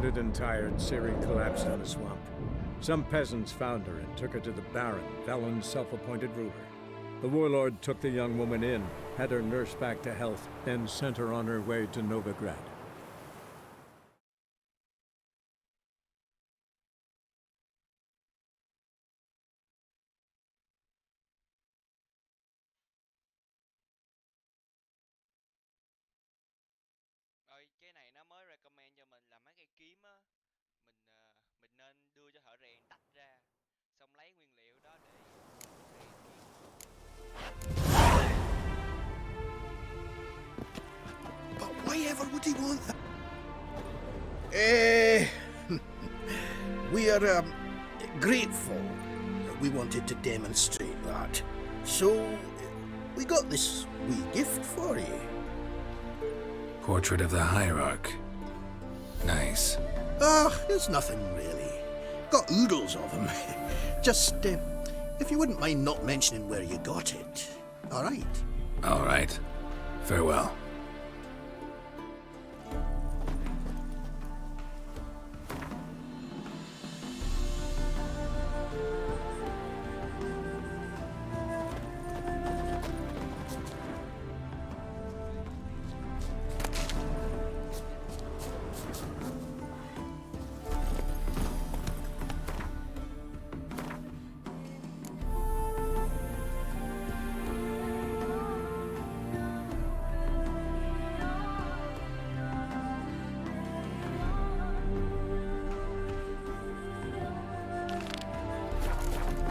wounded and tired, Ciri collapsed in the swamp. Some peasants found her and took her to the Baron, Velen's self-appointed ruler. The warlord took the young woman in, had her nursed back to health, then sent her on her way to Novigrad. Rồi cái này nó mới recommend cho mình là mấy cây kiếm á, mình nên đưa cho thợ rèn tách ra, xong lấy nguyên liệu đó để rèn kiếm. But why ever would he want that? Eh, we are grateful. We wanted to demonstrate that. So, we got this wee gift for you. Portrait of the Hierarch. Nice. It's nothing really. Got oodles of them. Just, if you wouldn't mind not mentioning where you got it. All right? All right. Farewell.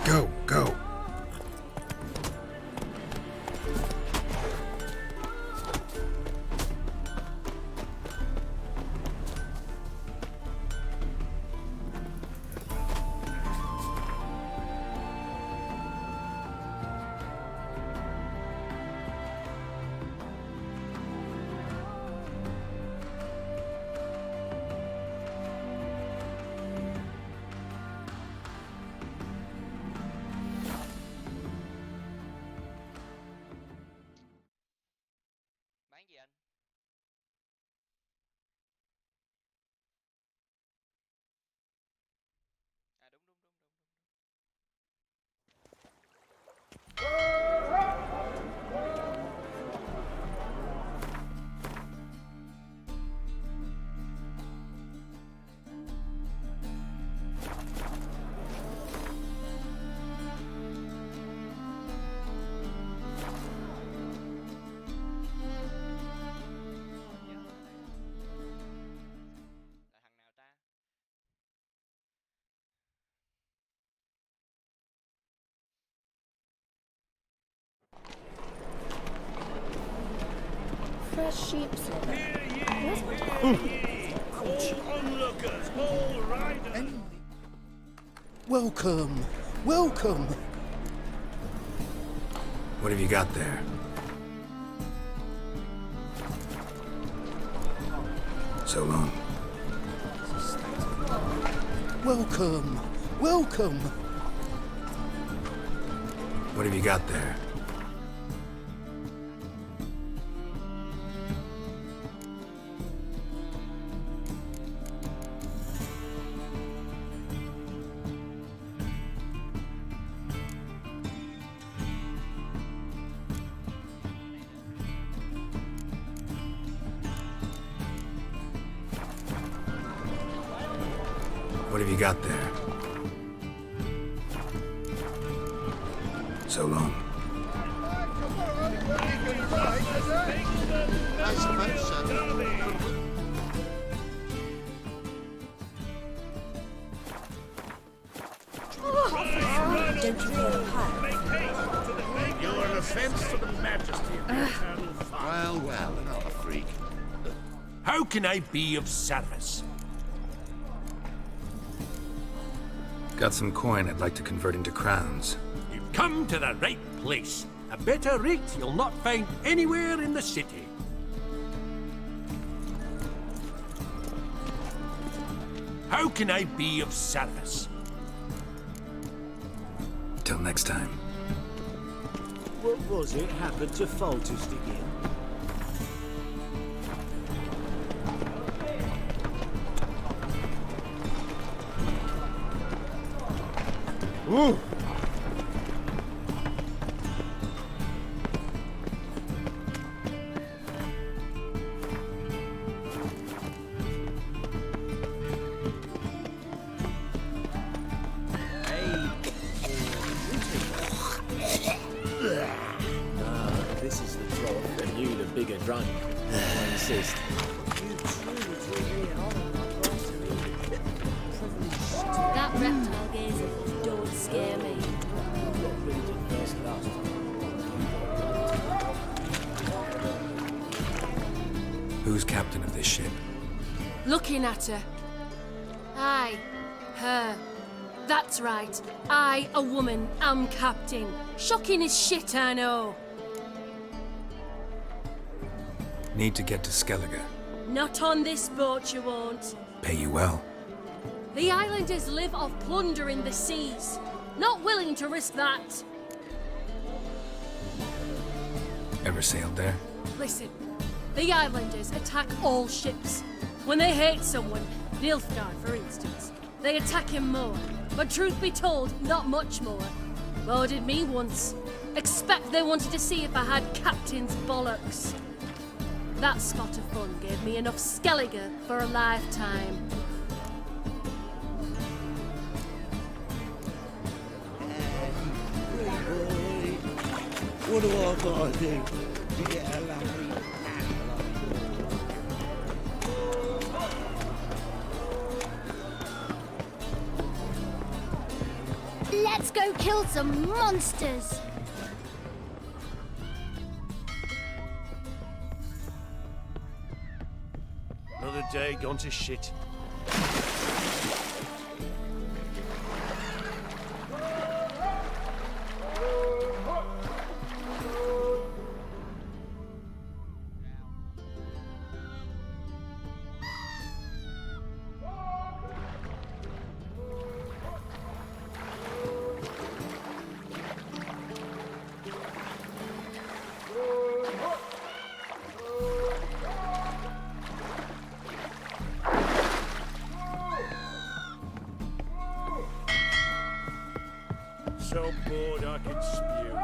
Go, go. Bán gì anh? À đúng đúng đúng đúng đúng. Nhớ ở đây. Là thằng nào ta? Fresh sheep's liver. Where's what Onlookers, all riders. Welcome, welcome. What have you got there? So long. Welcome, welcome. What have you got there? What have you got there? So long. I suppose so. don't you feel the pirate? You're an offense to the majesty of the eternal fire. Well, another freak. How can I be of service? Got some coin I'd like to convert into crowns. You've come to the right place. A better rate you'll not find anywhere in the city. How can I be of service? Till next time. What was it happened to Foltest again? Ooh. This is the trough, and you the bigger drunk. I insist. That reptile gazer don't scare me. Who's captain of this ship? Looking at her. Aye, her. That's right. I, a woman, am captain. Shocking as shit, I know. Need to get to Skellige. Not on this boat, you won't. Pay you well. The islanders live off plunder in the seas. Not willing to risk that. Ever sailed there? Listen, the islanders attack all ships. When they hate someone, Nilfgaard for instance, they attack him more. But truth be told, not much more. Boarded me once. Expect they wanted to see if I had captain's bollocks. That spot of fun gave me enough Skellige for a lifetime. What do I gotta do to get a lovely Let's go kill some monsters. Another day gone to shit. So bored I could spew.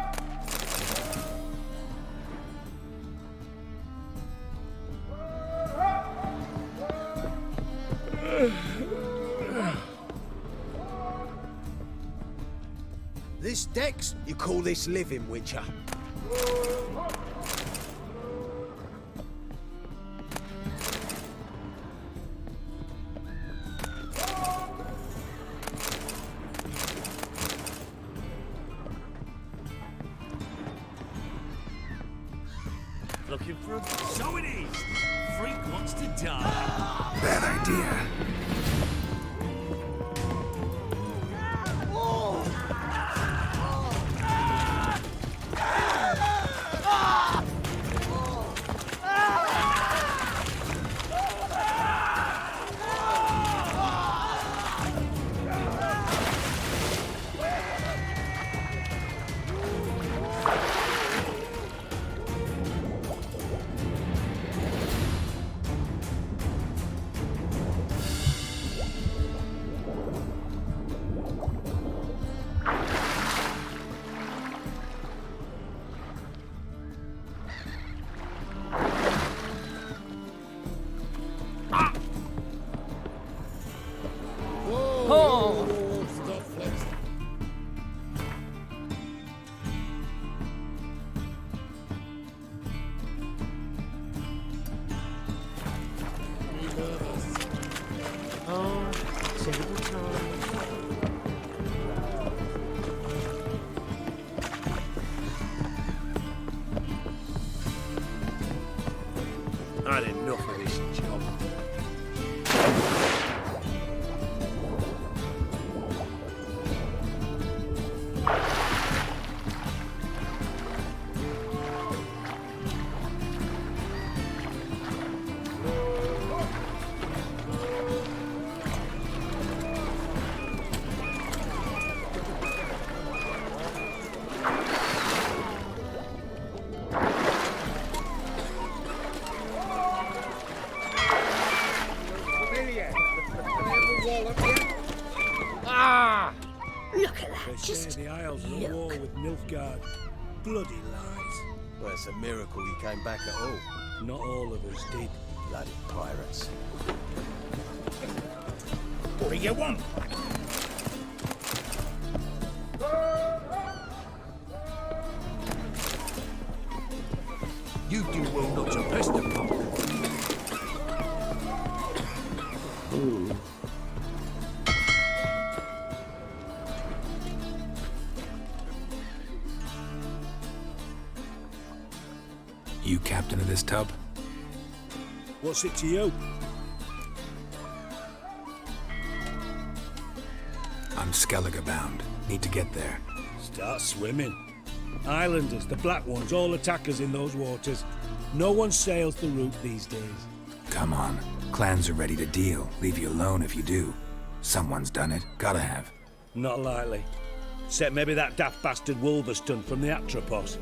This Dex, you call this living, Witcher? Looking for a... So it is! Freak wants to die. Bad idea. I had enough of this job. Look at They Just say the Isles are at war look. with Nilfgaard. Bloody lies. Well, it's a miracle you came back at all. Not all of us did. Bloody pirates. What do you want? You do well not to pester folk. You captain of this tub? What's it to you? I'm Skellige bound. Need to get there. Start swimming. Islanders, the black ones, all attackers in those waters. No one sails the route these days. Come on. Clans are ready to deal. Leave you alone if you do. Someone's done it. Gotta have. Not likely. Except maybe that daft bastard Wolverston from the Atropos.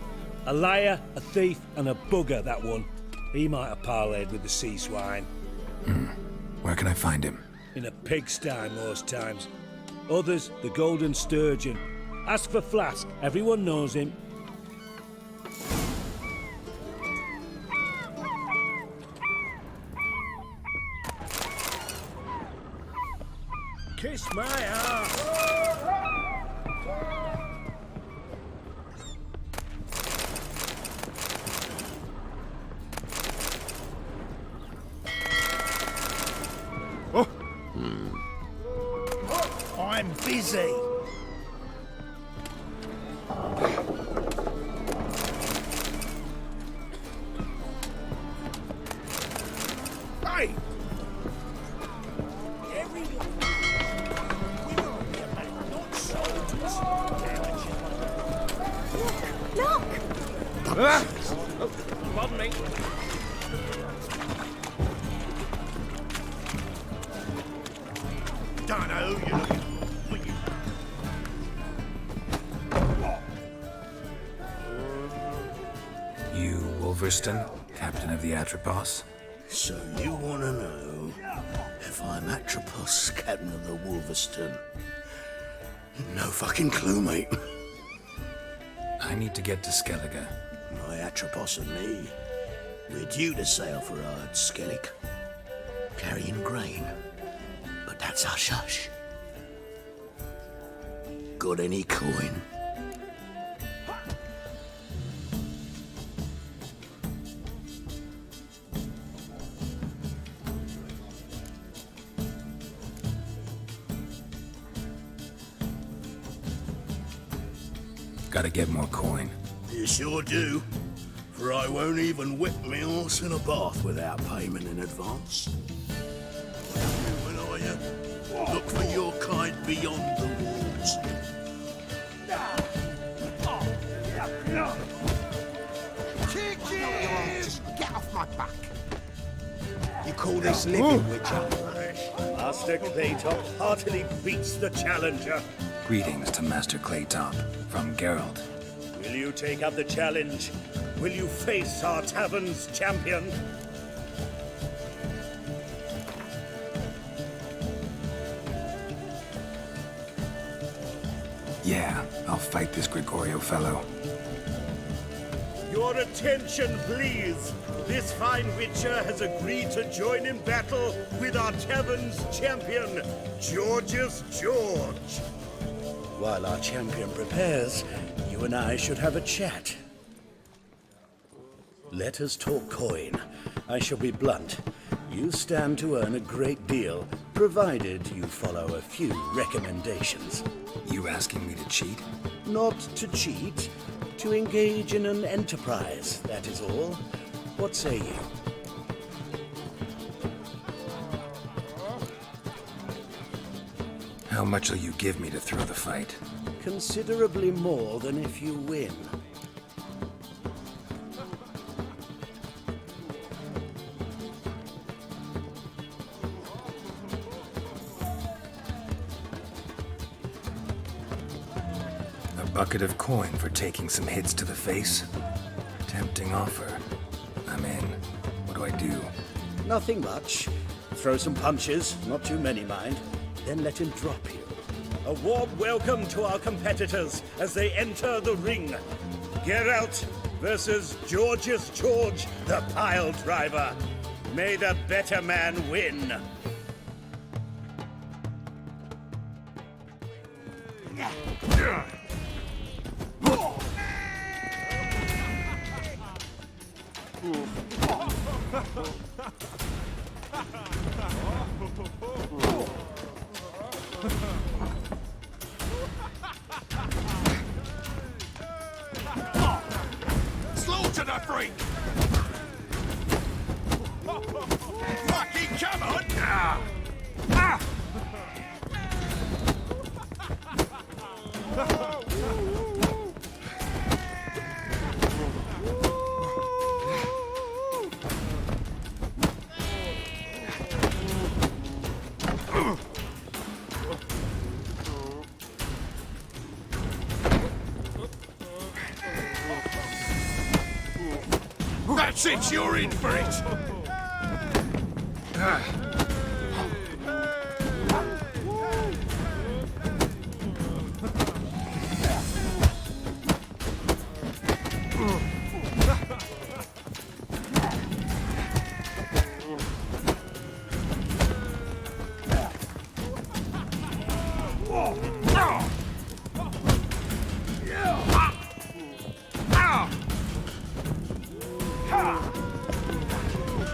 A liar, a thief, and a bugger, that one. He might have parlayed with the sea swine. Where can I find him? In a pigsty most times. Others, the Golden Sturgeon. Ask for Flask. Everyone knows him. Kiss my ass! I'm busy. Hey! Pardon me. Don't know who you're looking for. You Wolverston, captain of the Atropos? So you want to know if I'm Atropos, captain of the Wolverston? No fucking clue, mate. I need to get to Skellige. My Atropos and me, we're due to sail for Ard Skellig, carrying grain. But that's hush-hush. Got any coin? Gotta get more coin. You sure do. For I won't even whip me horse in a bath without payment in advance. Human are you? Look for your kind beyond the walls. Get off my back! You call this living, Witcher? Master Claytop heartily beats the challenger. Greetings to Master Claytop from Geralt. Will you take up the challenge? Will you face our tavern's champion? Yeah, I'll fight this Gregorio fellow. Your attention, please. This fine witcher has agreed to join in battle with our tavern's champion, Georgius George. While our champion prepares, you and I should have a chat. Let us talk coin. I shall be blunt. You stand to earn a great deal, provided you follow a few recommendations. You asking me to cheat? Not to cheat, to engage in an enterprise, that is all. What say you? How much will you give me to throw the fight? Considerably more than if you win. A bucket of coin for taking some hits to the face? Tempting offer. I'm in. What do I do? Nothing much. Throw some punches, not too many, mind. Then let him drop you. A warm welcome to our competitors as they enter the ring. Geralt versus Georgius George, the pile driver. May the better man win. Slaughter the freak! Fucking come on! That's it, you're in for it!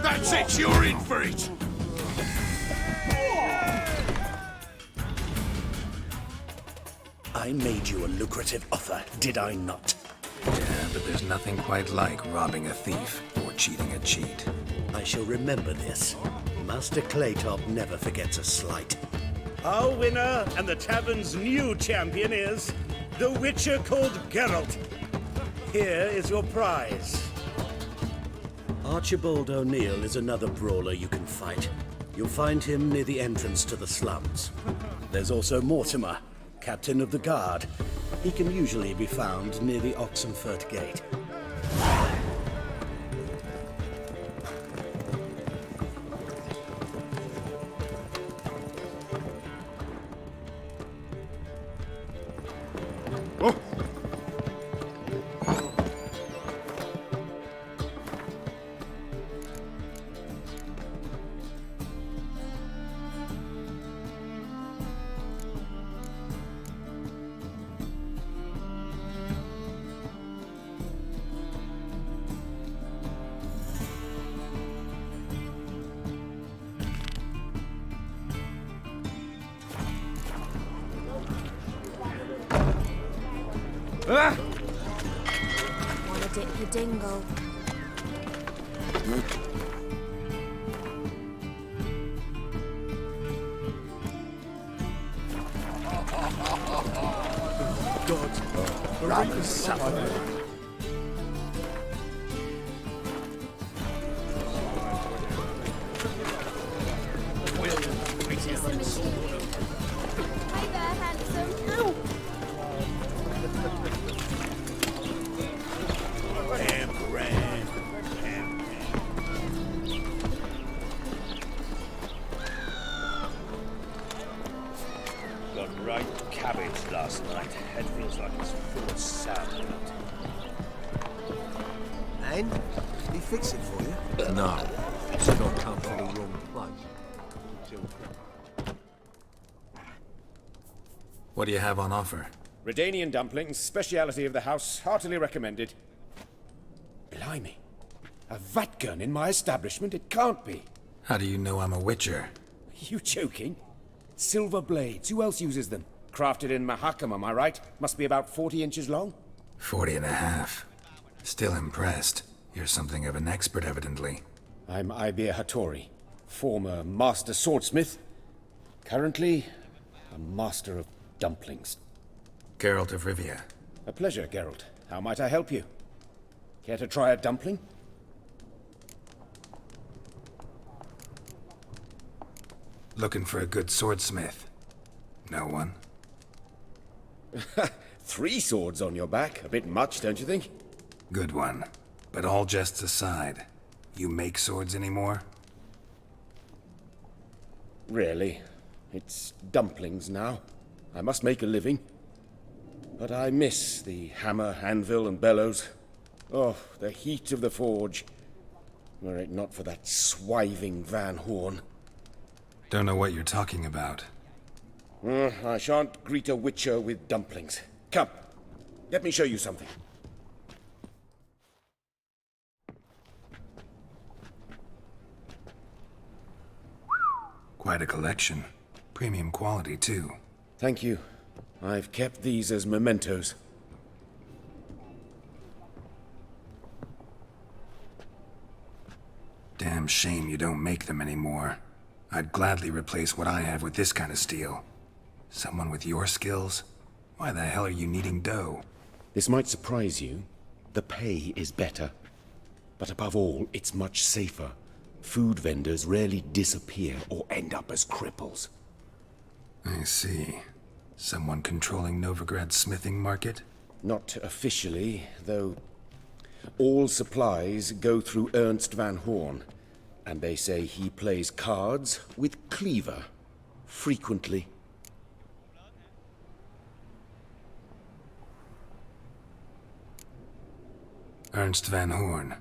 That's it, you're in for it! I made you a lucrative offer, did I not? Yeah, but there's nothing quite like robbing a thief or cheating a cheat. I shall remember this. Master Claytop never forgets a slight. Our winner and the tavern's new champion is the Witcher called Geralt. Here is your prize. Archibald O'Neill is another brawler you can fight. You'll find him near the entrance to the slums. There's also Mortimer, captain of the guard. He can usually be found near the Oxenfurt Gate. Wanna dip your dingle? Rather suffer. Hey there, handsome. Ow! Got right cabbage last night. Head feels like it's full of sauerkraut. And? Did he fix it for you? No, it's not come to the wrong place. What do you have on offer? Redanian dumplings, speciality of the house, heartily recommended. Blimey. A vat gun in my establishment? It can't be. How do you know I'm a witcher? Are you joking? Silver blades, who else uses them? Crafted in Mahakam, am I right? Must be about 40 inches long? 40 and a half. Still impressed. You're something of an expert, evidently. I'm Ibir Hattori, former master swordsmith. Currently, a master of dumplings. Geralt of Rivia. A pleasure, Geralt. How might I help you? Care to try a dumpling? Looking for a good swordsmith. No one? 3 swords on your back. A bit much, don't you think? Good one. But all jests aside, you make swords anymore? Really? It's dumplings now. I must make a living. But I miss the hammer, anvil, and bellows. Oh, the heat of the forge. Were it not for that swiving Van Horn. Don't know what you're talking about. I shan't greet a witcher with dumplings. Come, let me show you something. Quite a collection. Premium quality, too. Thank you. I've kept these as mementos. Damn shame you don't make them anymore. I'd gladly replace what I have with this kind of steel. Someone with your skills? Why the hell are you needing dough? This might surprise you. The pay is better. But above all, it's much safer. Food vendors rarely disappear or end up as cripples. I see. Someone controlling Novigrad's smithing market? Not officially, though all supplies go through Ernst Van Horn, and they say he plays cards with Cleaver, frequently. Ernst Van Horn.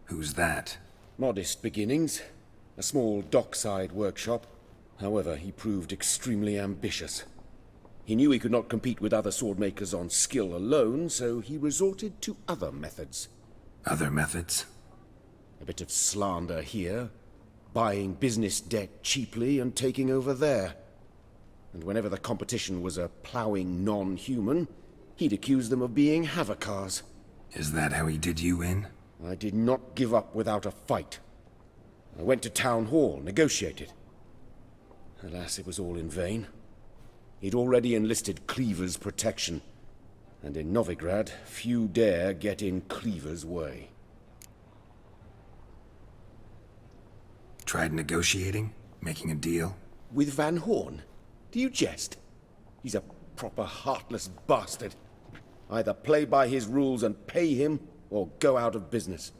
Who's that? Modest beginnings. A small dockside workshop. However, he proved extremely ambitious. He knew he could not compete with other swordmakers on skill alone, so he resorted to other methods. Other methods? A bit of slander here, buying business debt cheaply and taking over there. And whenever the competition was a ploughing non-human, he'd accuse them of being Havocars. Is that how he did you in? I did not give up without a fight. I went to Town Hall, negotiated. Alas, it was all in vain. He'd already enlisted Cleaver's protection, and in Novigrad, few dare get in Cleaver's way. Tried negotiating? Making a deal? With Van Horn? Do you jest? He's a proper heartless bastard. Either play by his rules and pay him, or go out of business.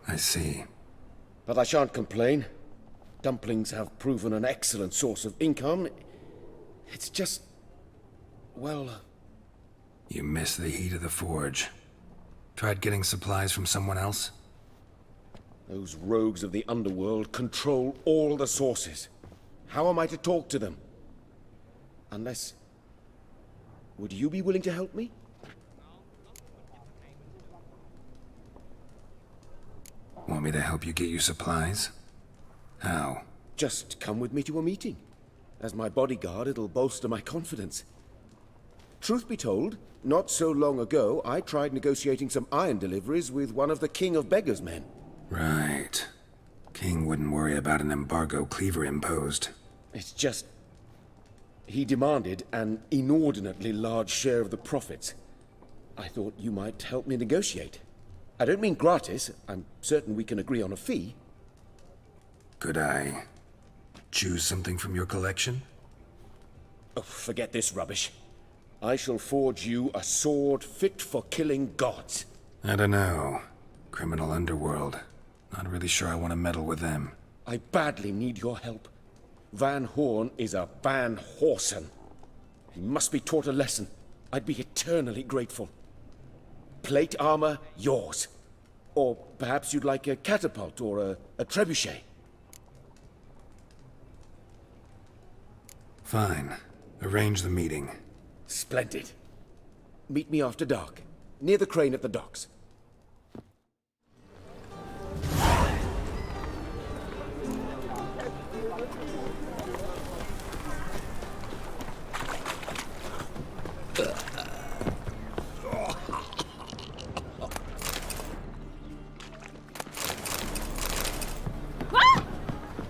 I see. But I shan't complain. Dumplings have proven an excellent source of income. It's just... well... You miss the heat of the forge. Tried getting supplies from someone else? Those rogues of the underworld control all the sources. How am I to talk to them? Unless... would you be willing to help me? Want me to help you get you supplies? How? Just come with me to a meeting. As my bodyguard, it'll bolster my confidence. Truth be told, not so long ago, I tried negotiating some iron deliveries with one of the King of Beggars' men. Right. King wouldn't worry about an embargo Cleaver imposed. It's just... he demanded an inordinately large share of the profits. I thought you might help me negotiate. I don't mean gratis. I'm certain we can agree on a fee. Could I choose something from your collection? Oh, forget this rubbish. I shall forge you a sword fit for killing gods. I don't know. Criminal underworld. Not really sure I want to meddle with them. I badly need your help. Van Horn is a Van Horsen. He must be taught a lesson. I'd be eternally grateful. Plate armor, yours. Or perhaps you'd like a catapult or a trebuchet. Fine. Arrange the meeting. Splendid. Meet me after dark, near the crane at the docks.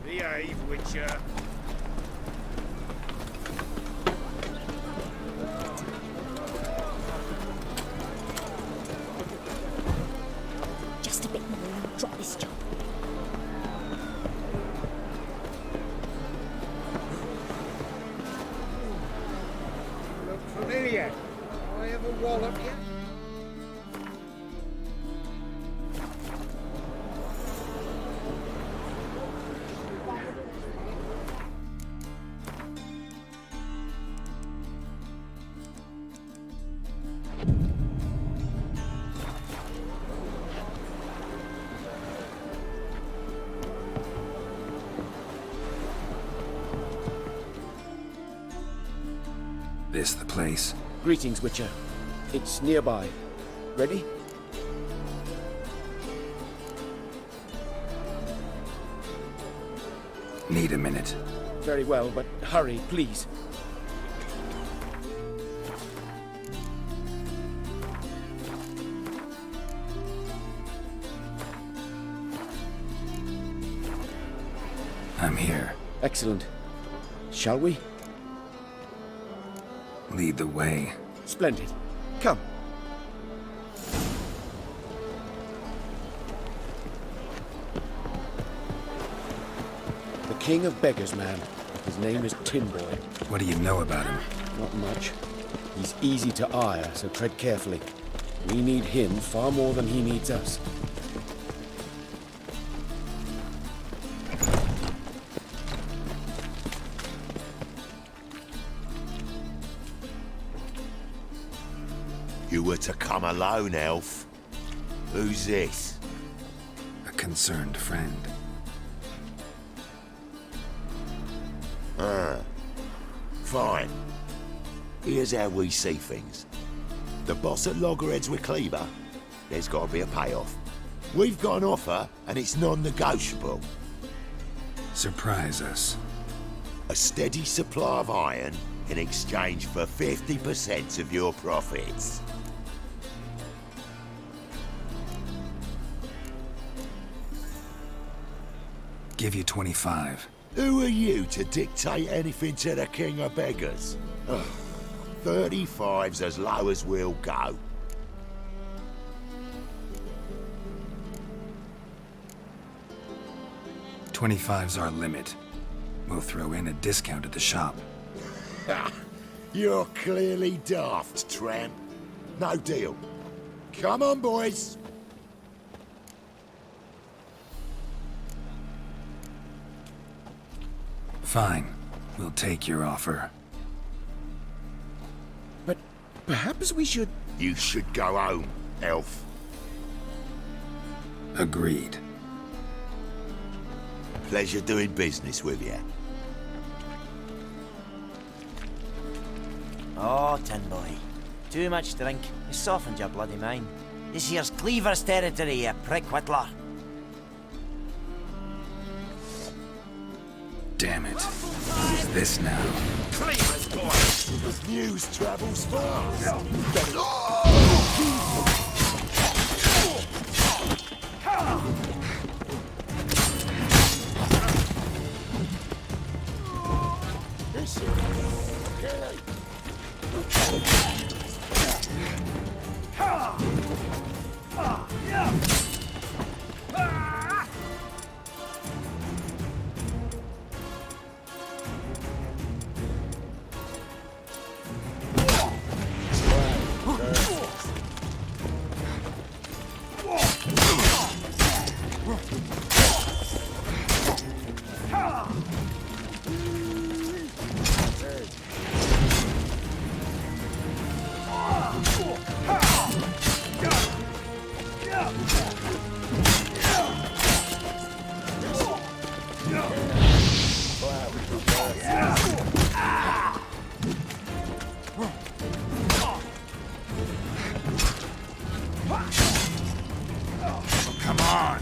Behave, Witcher. Just a bit more and drop this job. Look familiar. I ever wallop you? this the place? Greetings, Witcher. It's nearby. Ready? Need a minute. Very well, but hurry, please. I'm here. Excellent. Shall we? Lead the way. Splendid. Come. The King of Beggars, man. His name is Tinboy. What do you know about him? Not much. He's easy to ire, so tread carefully. We need him far more than he needs us. You were to come alone, elf. Who's this? A concerned friend. Fine. Here's how we see things. The boss at Loggerheads with Cleaver, there's got to be a payoff. We've got an offer, and it's non-negotiable. Surprise us. A steady supply of iron in exchange for 50% of your profits. Give you 25. Who are you to dictate anything to the King of Beggars? Ugh, 35's as low as we'll go. $25's our limit. We'll throw in a discount at the shop. Ha! You're clearly daft, tramp. No deal. Come on, boys. Fine. We'll take your offer. But perhaps we should... You should go home, elf. Agreed. Pleasure doing business with you. Oh, Tinboy. Too much drink. You softened your bloody mind. This here's Cleaver's territory, you prick whittler. Damn it. Who's this now? Cleaver's boy! News travels fast! Come on!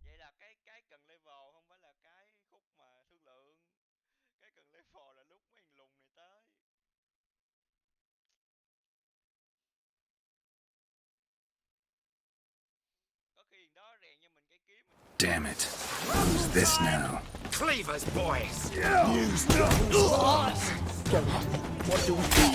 Vậy là cái cần level không phải là cái khúc mà thương lượng. Cái cần level là lúc mấy thằng lùn này tới. Có khi đó rèn cho mình cái kiếm. Damn it. Who's this now? Cleaver's boys! News travels fast! What do we do?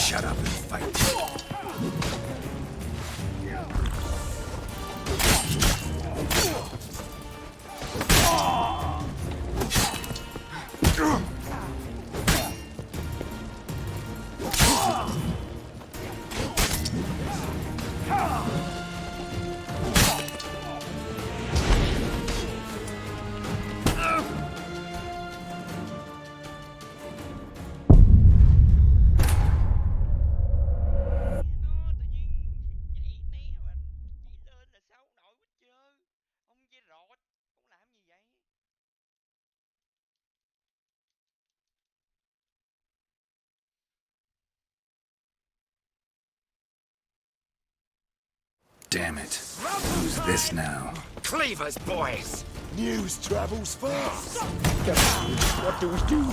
Shut up and fight. Damn it. Who's this now? Cleaver's boys! News travels fast! What do we do?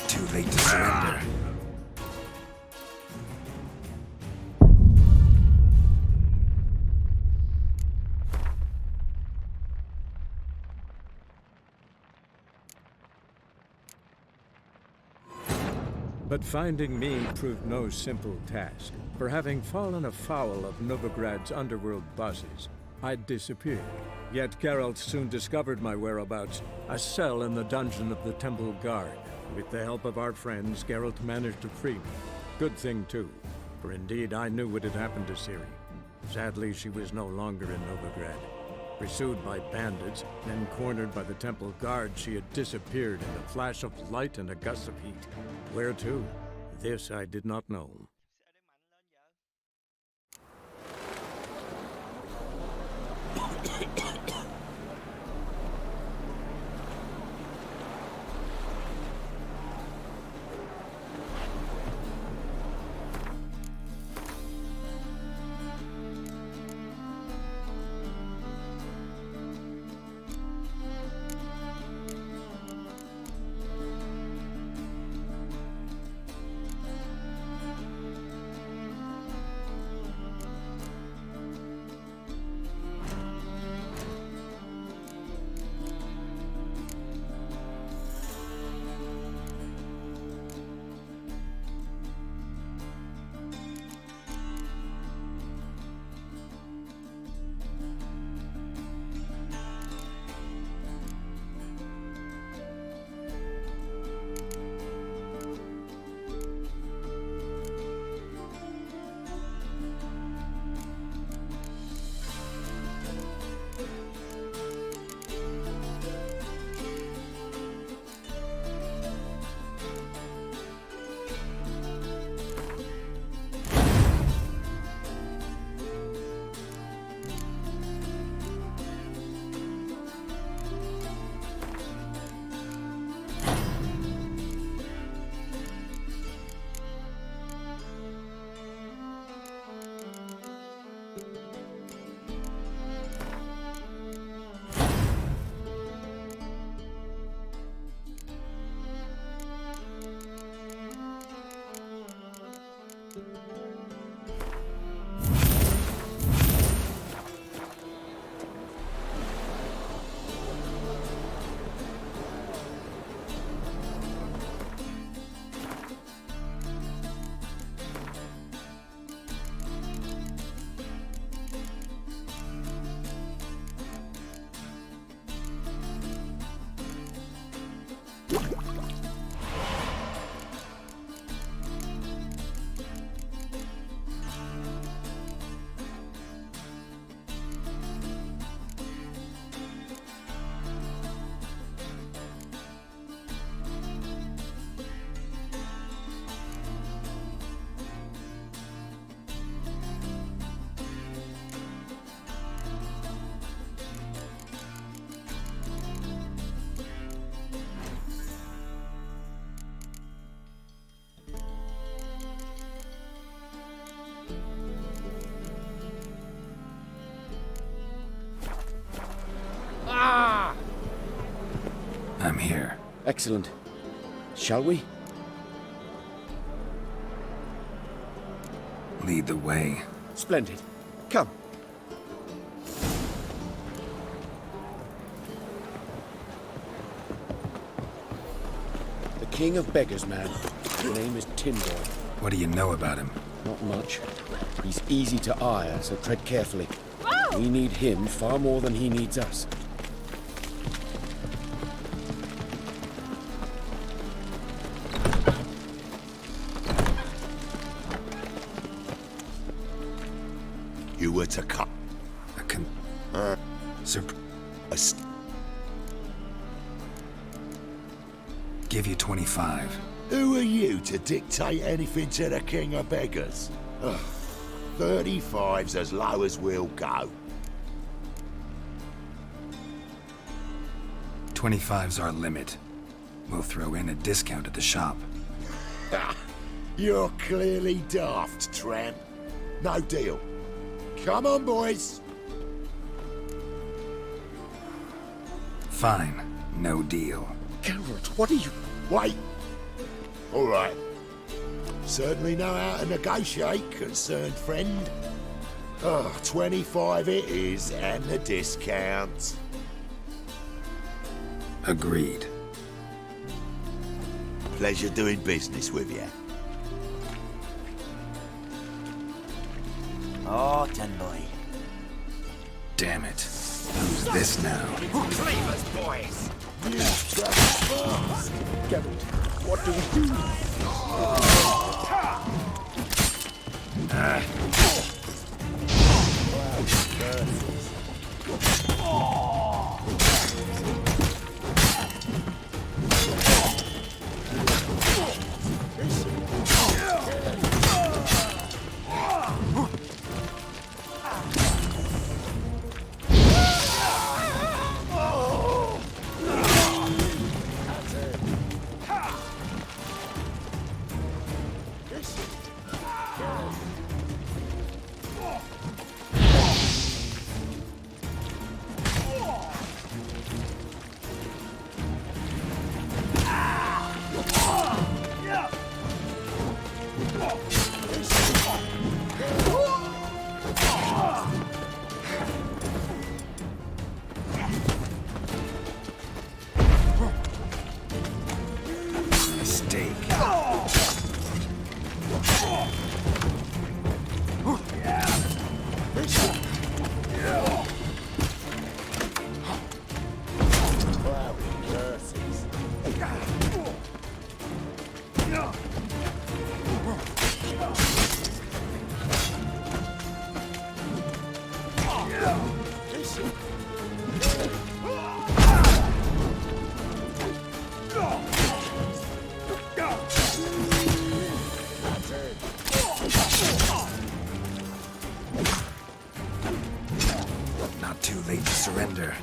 Too late to surrender. But finding me proved no simple task. For having fallen afoul of Novigrad's underworld bosses, I'd disappeared. Yet Geralt soon discovered my whereabouts, a cell in the dungeon of the Temple Guard. With the help of our friends, Geralt managed to free me. Good thing, too, for indeed I knew what had happened to Ciri. Sadly, she was no longer in Novigrad. Pursued by bandits, then cornered by the Temple Guard, she had disappeared in a flash of light and a gust of heat. Where to? This I did not know. I'm here. Excellent. Shall we? Lead the way. Splendid. Come. The King of Beggars, man. His name is Tindor. What do you know about him? Not much. He's easy to ire, so tread carefully. We need him far more than he needs us. were to cut. Give you 25. Who are you to dictate anything to the king of beggars? Ugh, 35's as low as we'll go. 25's our limit. We'll throw in a discount at the shop. Ha! You're clearly daft, tramp. No deal. Come on, boys. Fine. No deal. Geralt, what are you... Wait. All right. Certainly know how to negotiate, concerned friend. 25 it is, and the discount. Agreed. Pleasure doing business with you. Oh, Tin Boy. Damn it. Who's this now? Cleavers, boys! You travel fast! Geralt, what do we do? Not too late to surrender.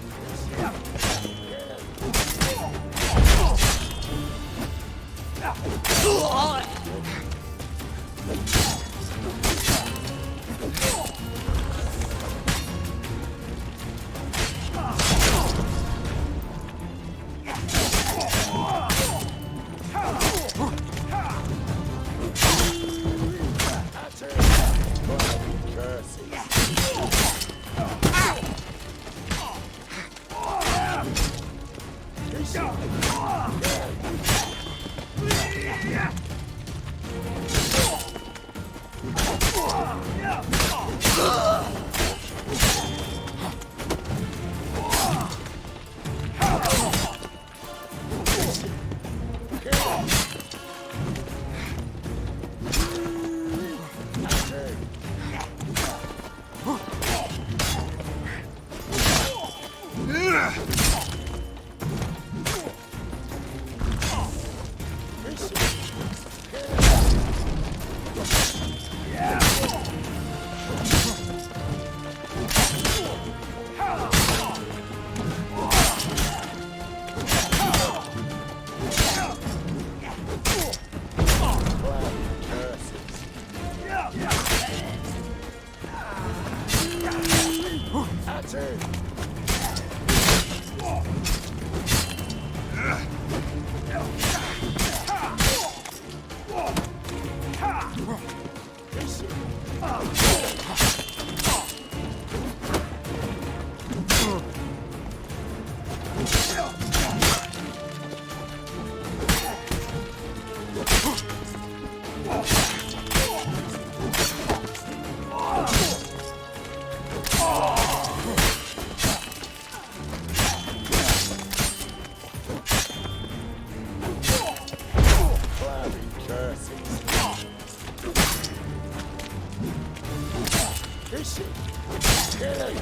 This is killing.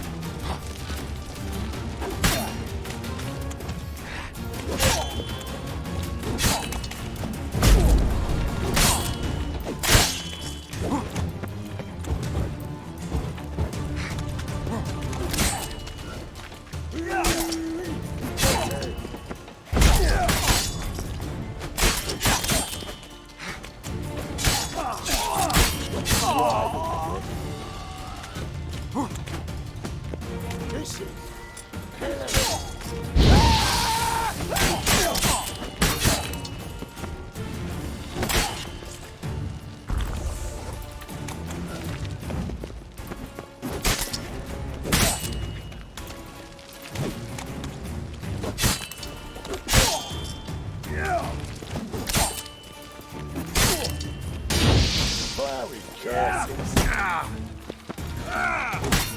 This is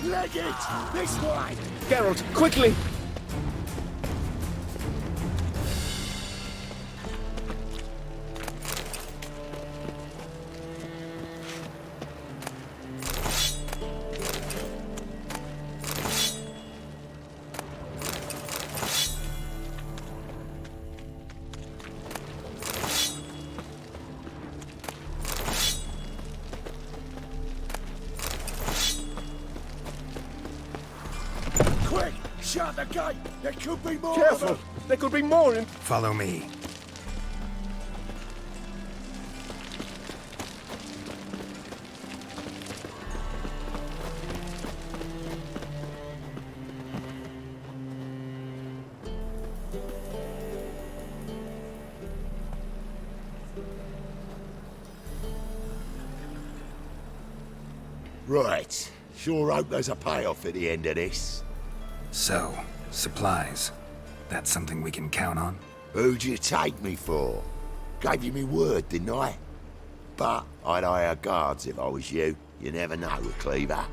leg it! This way! Geralt, quickly! Quick! Shut the gate! There could be more Careful! of them! There could be more in... Follow me. Right. Sure hope there's a payoff at the end of this. So, supplies. That's something we can count on? Who'd you take me for? Gave you me word, didn't I? But I'd hire guards if I was you. You never know with Cleaver.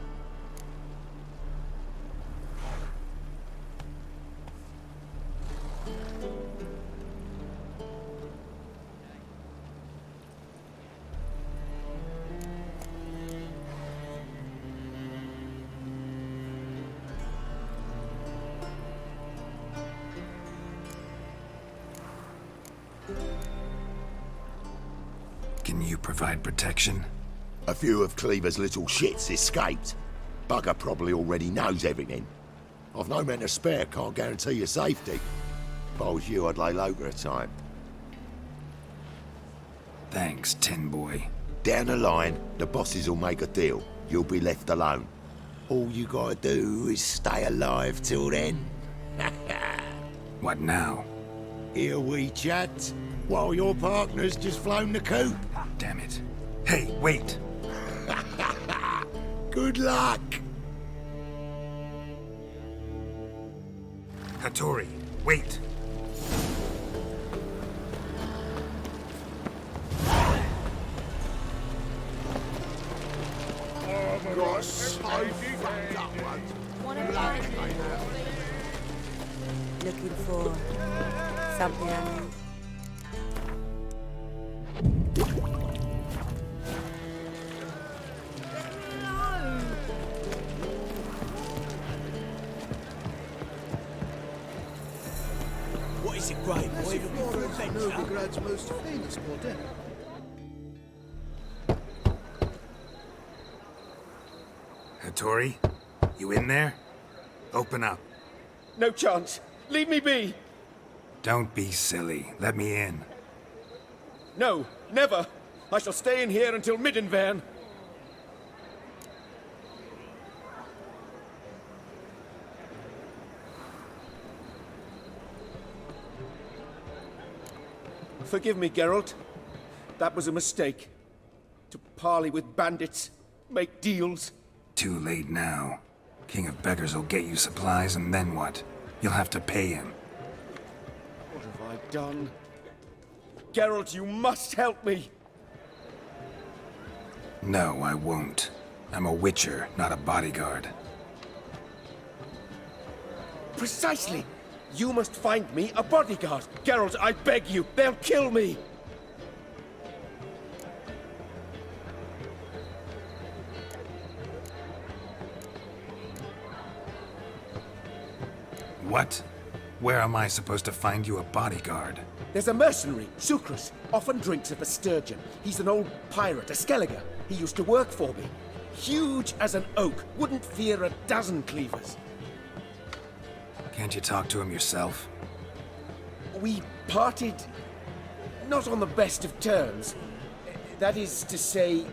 Can you provide protection? A few of Cleaver's little shits escaped. Bugger probably already knows everything. I've no men to spare, can't guarantee your safety. If I was you, I'd lay low for a time. Thanks, Tin Boy. Down the line, the bosses will make a deal. You'll be left alone. All you gotta do is stay alive till then. What now? Here we chat, while your partner's just flown the coop. Damn it. Hey, wait! Good luck! Hattori, wait! Got so fucked up once. Looking for something I need. What is it, Grey Boy? Looking for adventure? Novigrad's most famous quartet. Hattori, you in there? Open up. No chance! Leave me be! Don't be silly. Let me in. No, never! I shall stay in here until Middenvern. Forgive me, Geralt. That was a mistake. To parley with bandits, make deals. Too late now. King of Beggars will get you supplies, and then what? You'll have to pay him. What have I done? Geralt, you must help me! No, I won't. I'm a witcher, not a bodyguard. Precisely! You must find me a bodyguard. Geralt, I beg you, they'll kill me! What? Where am I supposed to find you a bodyguard? There's a mercenary, Sucrus, often drinks at the Sturgeon. He's an old pirate, a Skelliger. He used to work for me. Huge as an oak, wouldn't fear a dozen cleavers. Can't you talk to him yourself? We parted not on the best of terms. That is to say,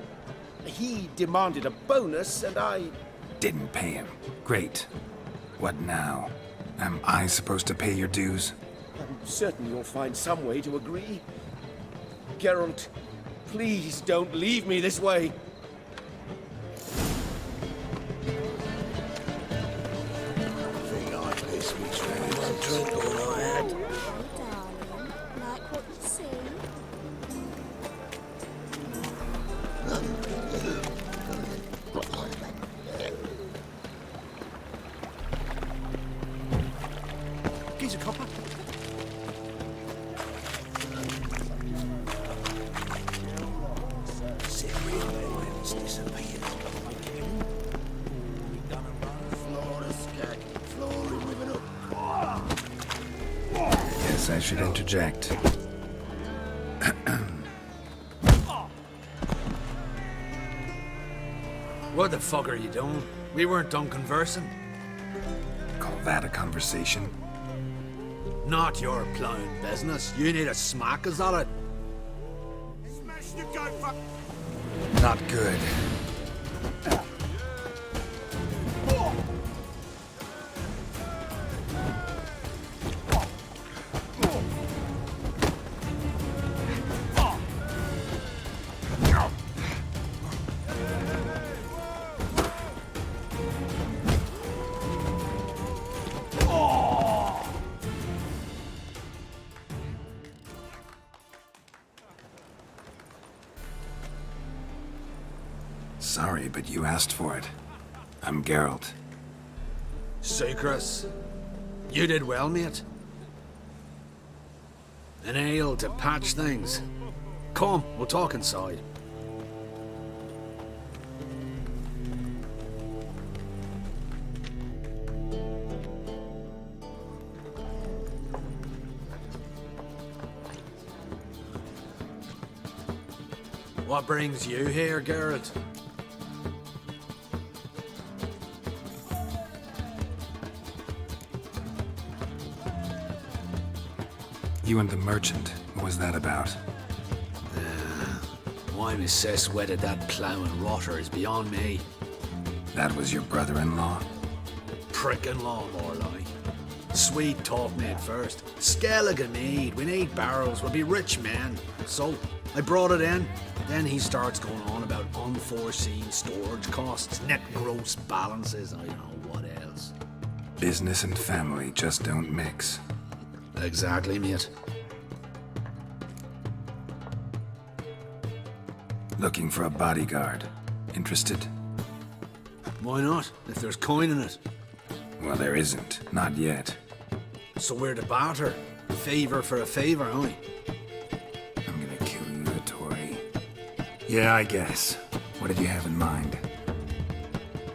he demanded a bonus and I... Didn't pay him. Great. What now? Am I supposed to pay your dues? I'm certain you'll find some way to agree. Geralt, please don't leave me this way. Think like this, we try one drink all I had. Darling, like what you see? Here's a copper. Sit real when it's disappeared. Flora skag, flooring with an hook. Yes, I should interject. What the fuck are you doing? We weren't done conversing. Call that a conversation? Not your plowing business. You need a smack, is that it? Smash the goat fuck. Not good. Sorry, but you asked for it. I'm Geralt. Sucrus, you did well, mate. An ale to patch things. Come, we'll talk inside. What brings you here, Geralt? You and the merchant, what was that about? Why Miss Cess wedded that ploughing rotter is beyond me. That was your brother-in-law? Prick-in-law, more like. Sweet talk me at first. Skellig mead, we need barrels, we'll be rich men. So, I brought it in. Then he starts going on about unforeseen storage costs, net gross balances, I don't know what else. Business and family just don't mix. Exactly, mate. Looking for a bodyguard. Interested? Why not, if there's coin in it? Well, there isn't. Not yet. So we're to barter. Favor for a favor, aren't we? I'm gonna kill you, Vittori. Yeah, I guess. What did you have in mind?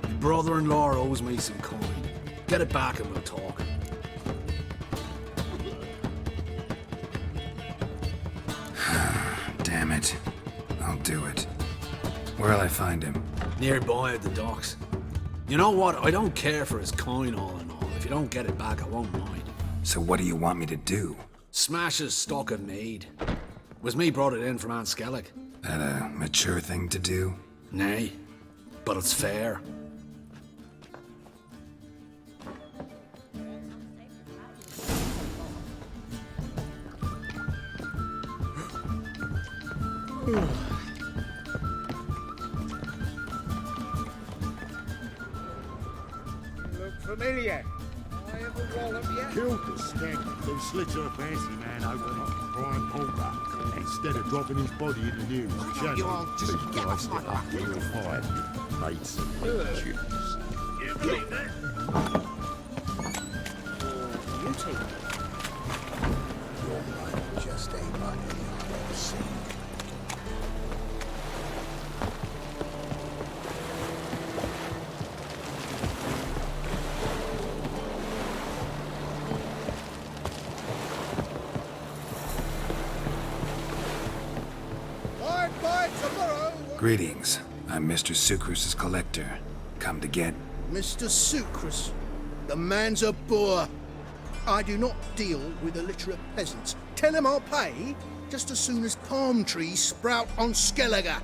My brother-in-law owes me some coin. Get it back and we'll talk. Damn it. I'll do it. Where'll I find him? Nearby at the docks. You know what? I don't care for his coin all in all. If you don't get it back, I won't mind. So what do you want me to do? Smash his stock of mead. Was me brought it in from Aunt Skellig. That a mature thing to do? Nay, but it's fair. Look familiar. I have a wallop yet? Killed the skag who slit her fancy man open up to prime Polgar instead of dropping his body in the news channel. You all just get off my back. You're fired. Made some tunes. You believe that? You take it. Your mind just ain't like any I've ever seen. Greetings. I'm Mr. Sucrus's collector. Come to get... Mr. Sucrus, the man's a boor. I do not deal with illiterate peasants. Tell him I'll pay just as soon as palm trees sprout on Skellige.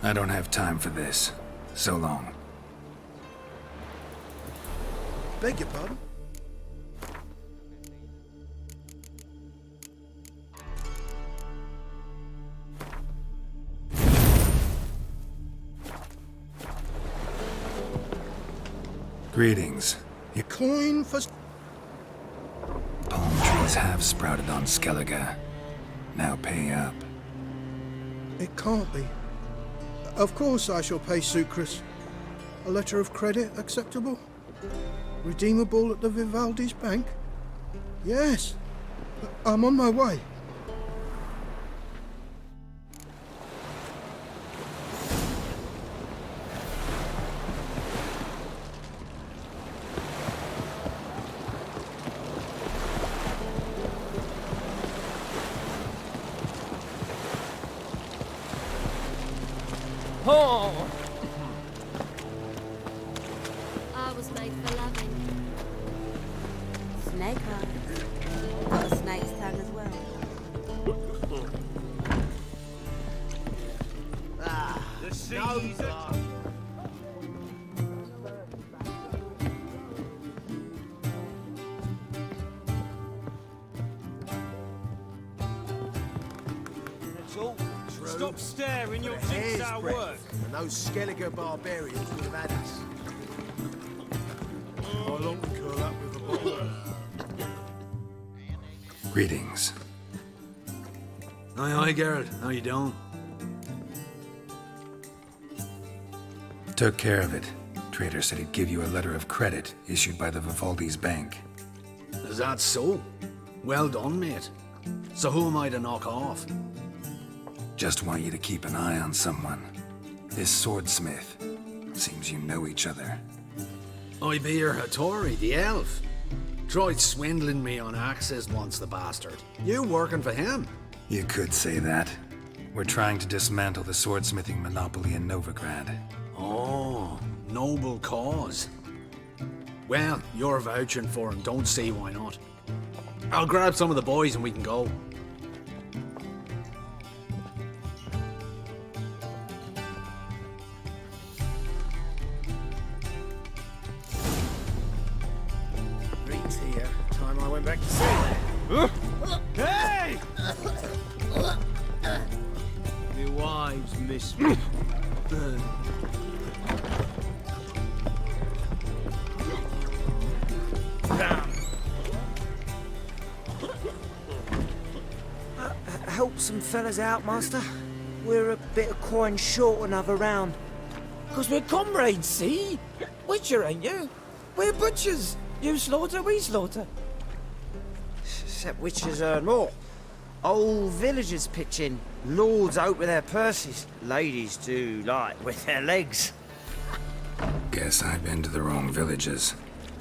I don't have time for this. So long. Beg your pardon? Greetings. Your coin for... Palm trees have sprouted on Skellige. Now pay up. It can't be. Of course I shall pay Sucrus. A letter of credit acceptable? Redeemable at the Vivaldi's bank? Yes. I'm on my way. Oh! I was made for loving. Snake eyes. Got a snake's tongue as well. The seas are... Stop staring, you'll fix our work. And those Skellige barbarians would have had us. I long to curl up with a ball. Greetings. Aye, Geralt. How you doing? Took care of it. Trader said he'd give you a letter of credit issued by the Vivaldi's bank. Is that so? Well done, mate. So who am I to knock off? Just want you to keep an eye on someone. This swordsmith. Seems you know each other. I be your Hattori, the elf. Tried swindling me on axes once, the bastard. You working for him? You could say that. We're trying to dismantle the swordsmithing monopoly in Novigrad. Oh, noble cause. Well, you're vouching for him, don't see why not. I'll grab some of the boys and we can go. Reek's here. Time I went back to sea. Hey! My wives miss me. Help some fellas out, master. We're a bit of coin short another round. 'Cause we're comrades, see? Witcher, ain't you? We're butchers. You slaughter, we slaughter. Except witchers earn more. Old villagers pitch in. Lords out with their purses. Ladies do like with their legs. Guess I've been to the wrong villages.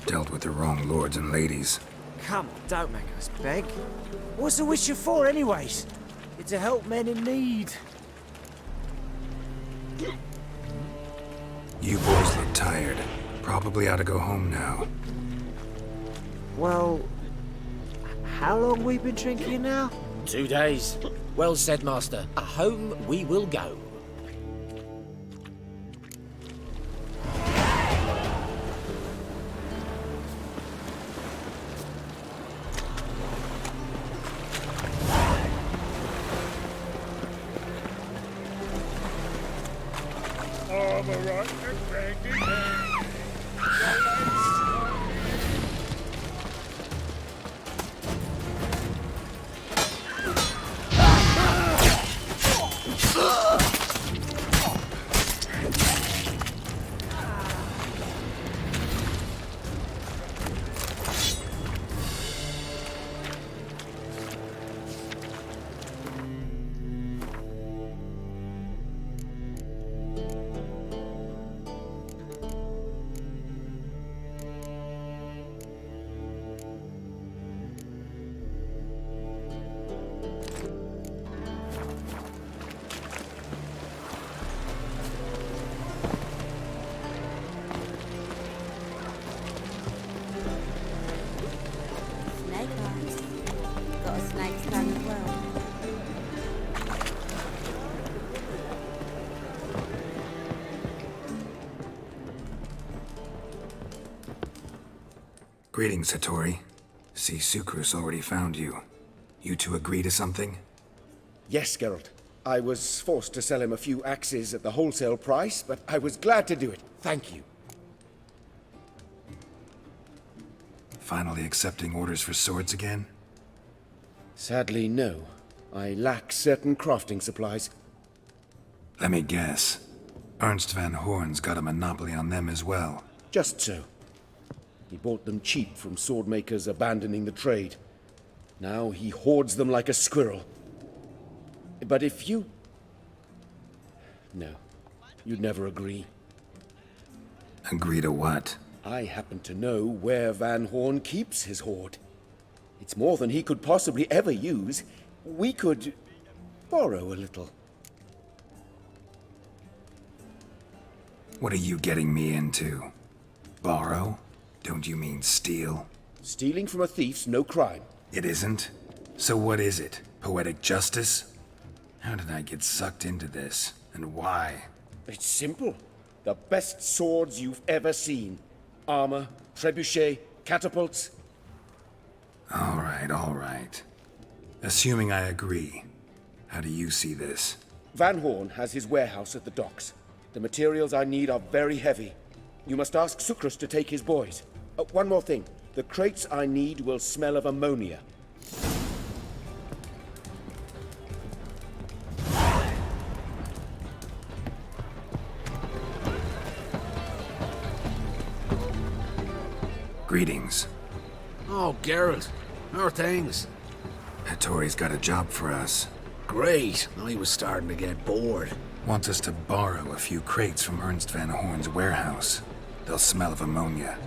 Dealt with the wrong lords and ladies. Come on, don't make us beg. What's a witcher for, anyways? It's to help men in need. You boys look tired. Probably ought to go home now. Well, how long we been drinking now? 2 days. Well said, master. Home we will go. Greetings, Hattori. See, Sukrus already found you. You two agree to something? Yes, Geralt. I was forced to sell him a few axes at the wholesale price, but I was glad to do it. Thank you. Finally accepting orders for swords again? Sadly, no. I lack certain crafting supplies. Let me guess. Ernst van Horn's got a monopoly on them as well. Just so. He bought them cheap from sword makers abandoning the trade. Now he hoards them like a squirrel. But if you... No. You'd never agree. Agree to what? I happen to know where Van Horn keeps his hoard. It's more than he could possibly ever use. We could borrow a little. What are you getting me into? Borrow? Don't you mean steal? Stealing from a thief's no crime. It isn't? So what is it? Poetic justice? How did I get sucked into this? And why? It's simple. The best swords you've ever seen. Armor, trebuchet, catapults. All right. Assuming I agree, how do you see this? Van Horn has his warehouse at the docks. The materials I need are very heavy. You must ask Sukrus to take his boys. One more thing. The crates I need will smell of ammonia. Greetings. Oh, Geralt. How are things? Hattori's got a job for us. Great. I was starting to get bored. Wants us to borrow a few crates from Ernst van Horn's warehouse. They'll smell of ammonia.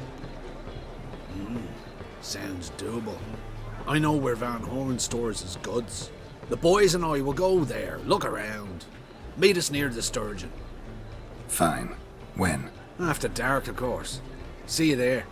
Sounds doable. I know where Van Horn stores his goods. The boys and I will go there, look around. Meet us near the Sturgeon. Fine. When? After dark, of course. See you there.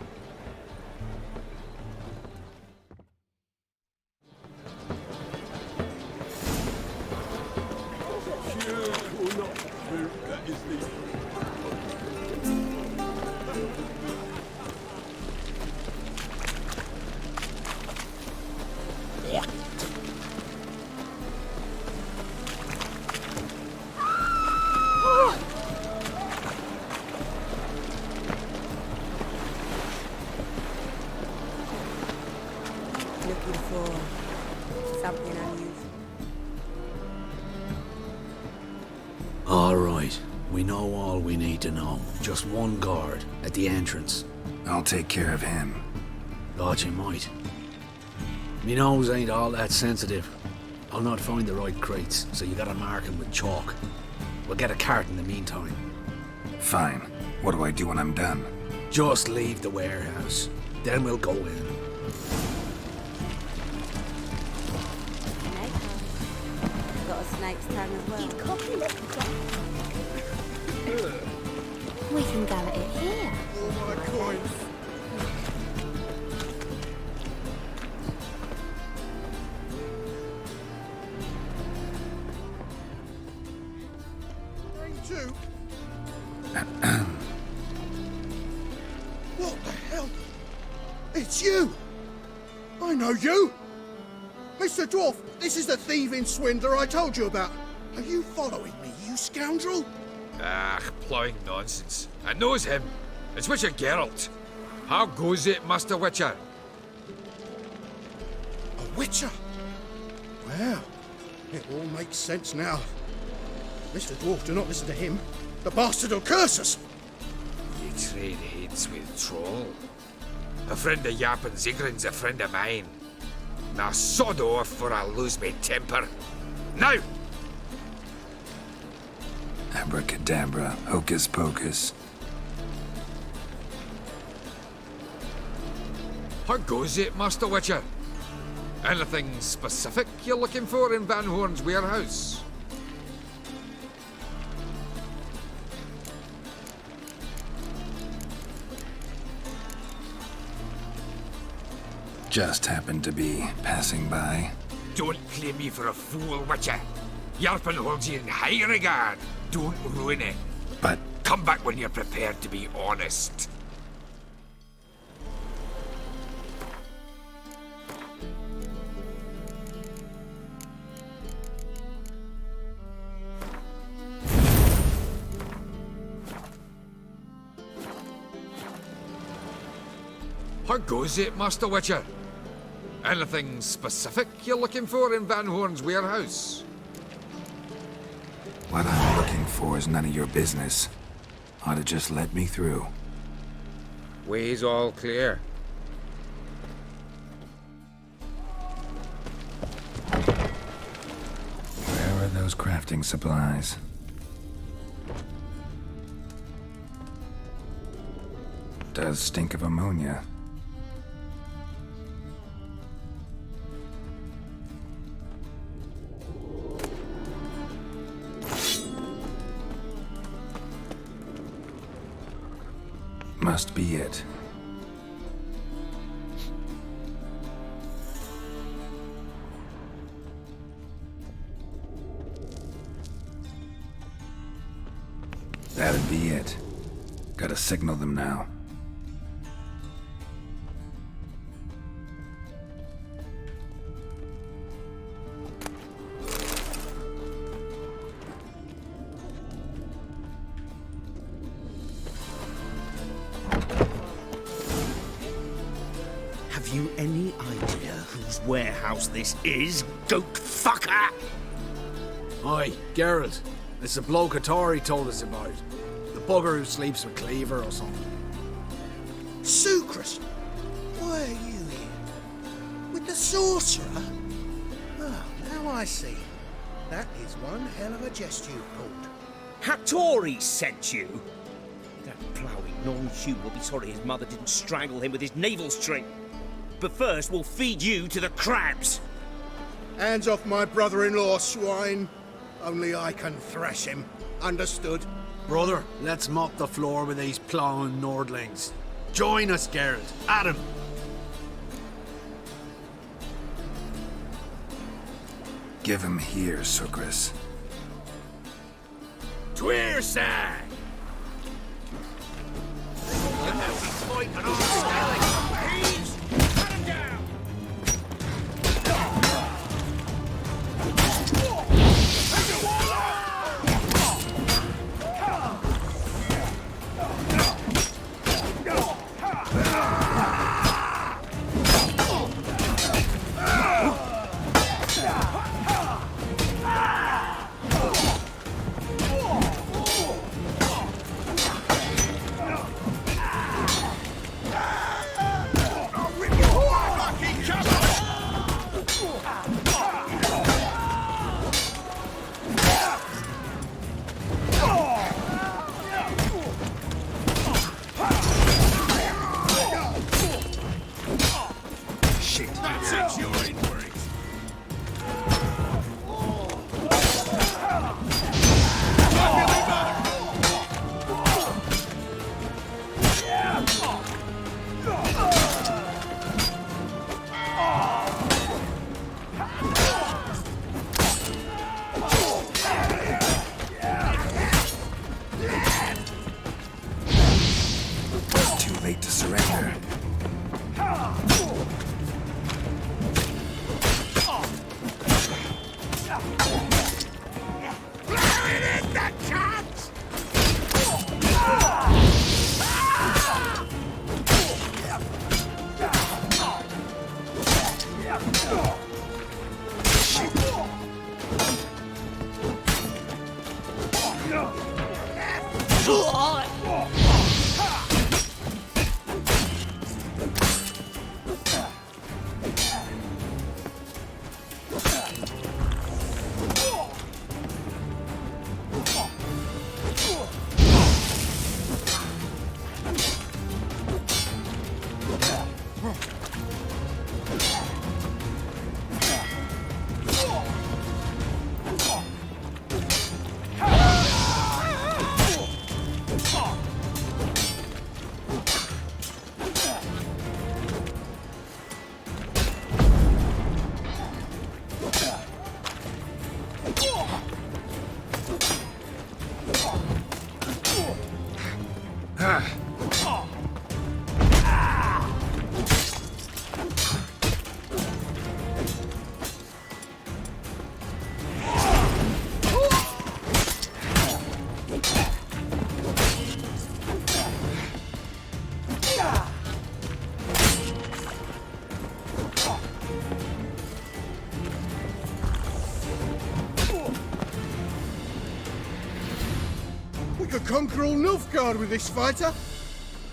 Looking for something unusual. All right. We know all we need to know. Just one guard at the entrance. I'll take care of him. Thought you might. Me nose ain't all that sensitive. I'll not find the right crates, so you gotta mark them with chalk. We'll get a cart in the meantime. Fine. What do I do when I'm done? Just leave the warehouse. Then we'll go in. Got a snake's tongue as well. We can go at it here. All my coins. Too. What the hell? It's you! I know you! Mr. Dwarf, this is the thieving swindler I told you about. Are you following me, you scoundrel? Ah, ploughing nonsense. I knows him. It's Witcher Geralt. How goes it, Master Witcher? A witcher? Well, it all makes sense now. Mr. Dwarf, do not listen to him. The bastard will curse us. You trade heads with troll. A friend of Yappin Zigrin's a friend of mine. Now sod off for I lose my temper. Now! Abracadabra, hocus pocus. How goes it, Master Witcher? Anything specific you're looking for in Van Horn's warehouse? Just happened to be passing by. Don't play me for a fool, Witcher. Yarpen holds you in high regard. Don't ruin it. But... Come back when you're prepared to be honest. How goes it, Master Witcher? Anything specific you're looking for in Van Horn's warehouse? What I'm looking for is none of your business. Ought to just let me through. Way's all clear. Where are those crafting supplies? Does stink of ammonia. Must be it. That'd be it. Gotta signal them now. Have you any idea whose warehouse this is, goat fucker? Aye, Geralt. It's the bloke Atari told us about. The bugger who sleeps with Cleaver or something. Sucrus, why are you here? With the sorcerer? Oh, now I see. That is one hell of a jest you've pulled. Hattori sent you? That ploughing non-Hugh will be sorry his mother didn't strangle him with his navel string. But first, we'll feed you to the crabs. Hands off my brother-in-law, swine. Only I can thrash him. Understood? Brother, let's mop the floor with these plowing Nordlings. Join us, Geralt. Adam. Give him here, Sucrus. Twearside! conquer all Nilfgaard with this fighter.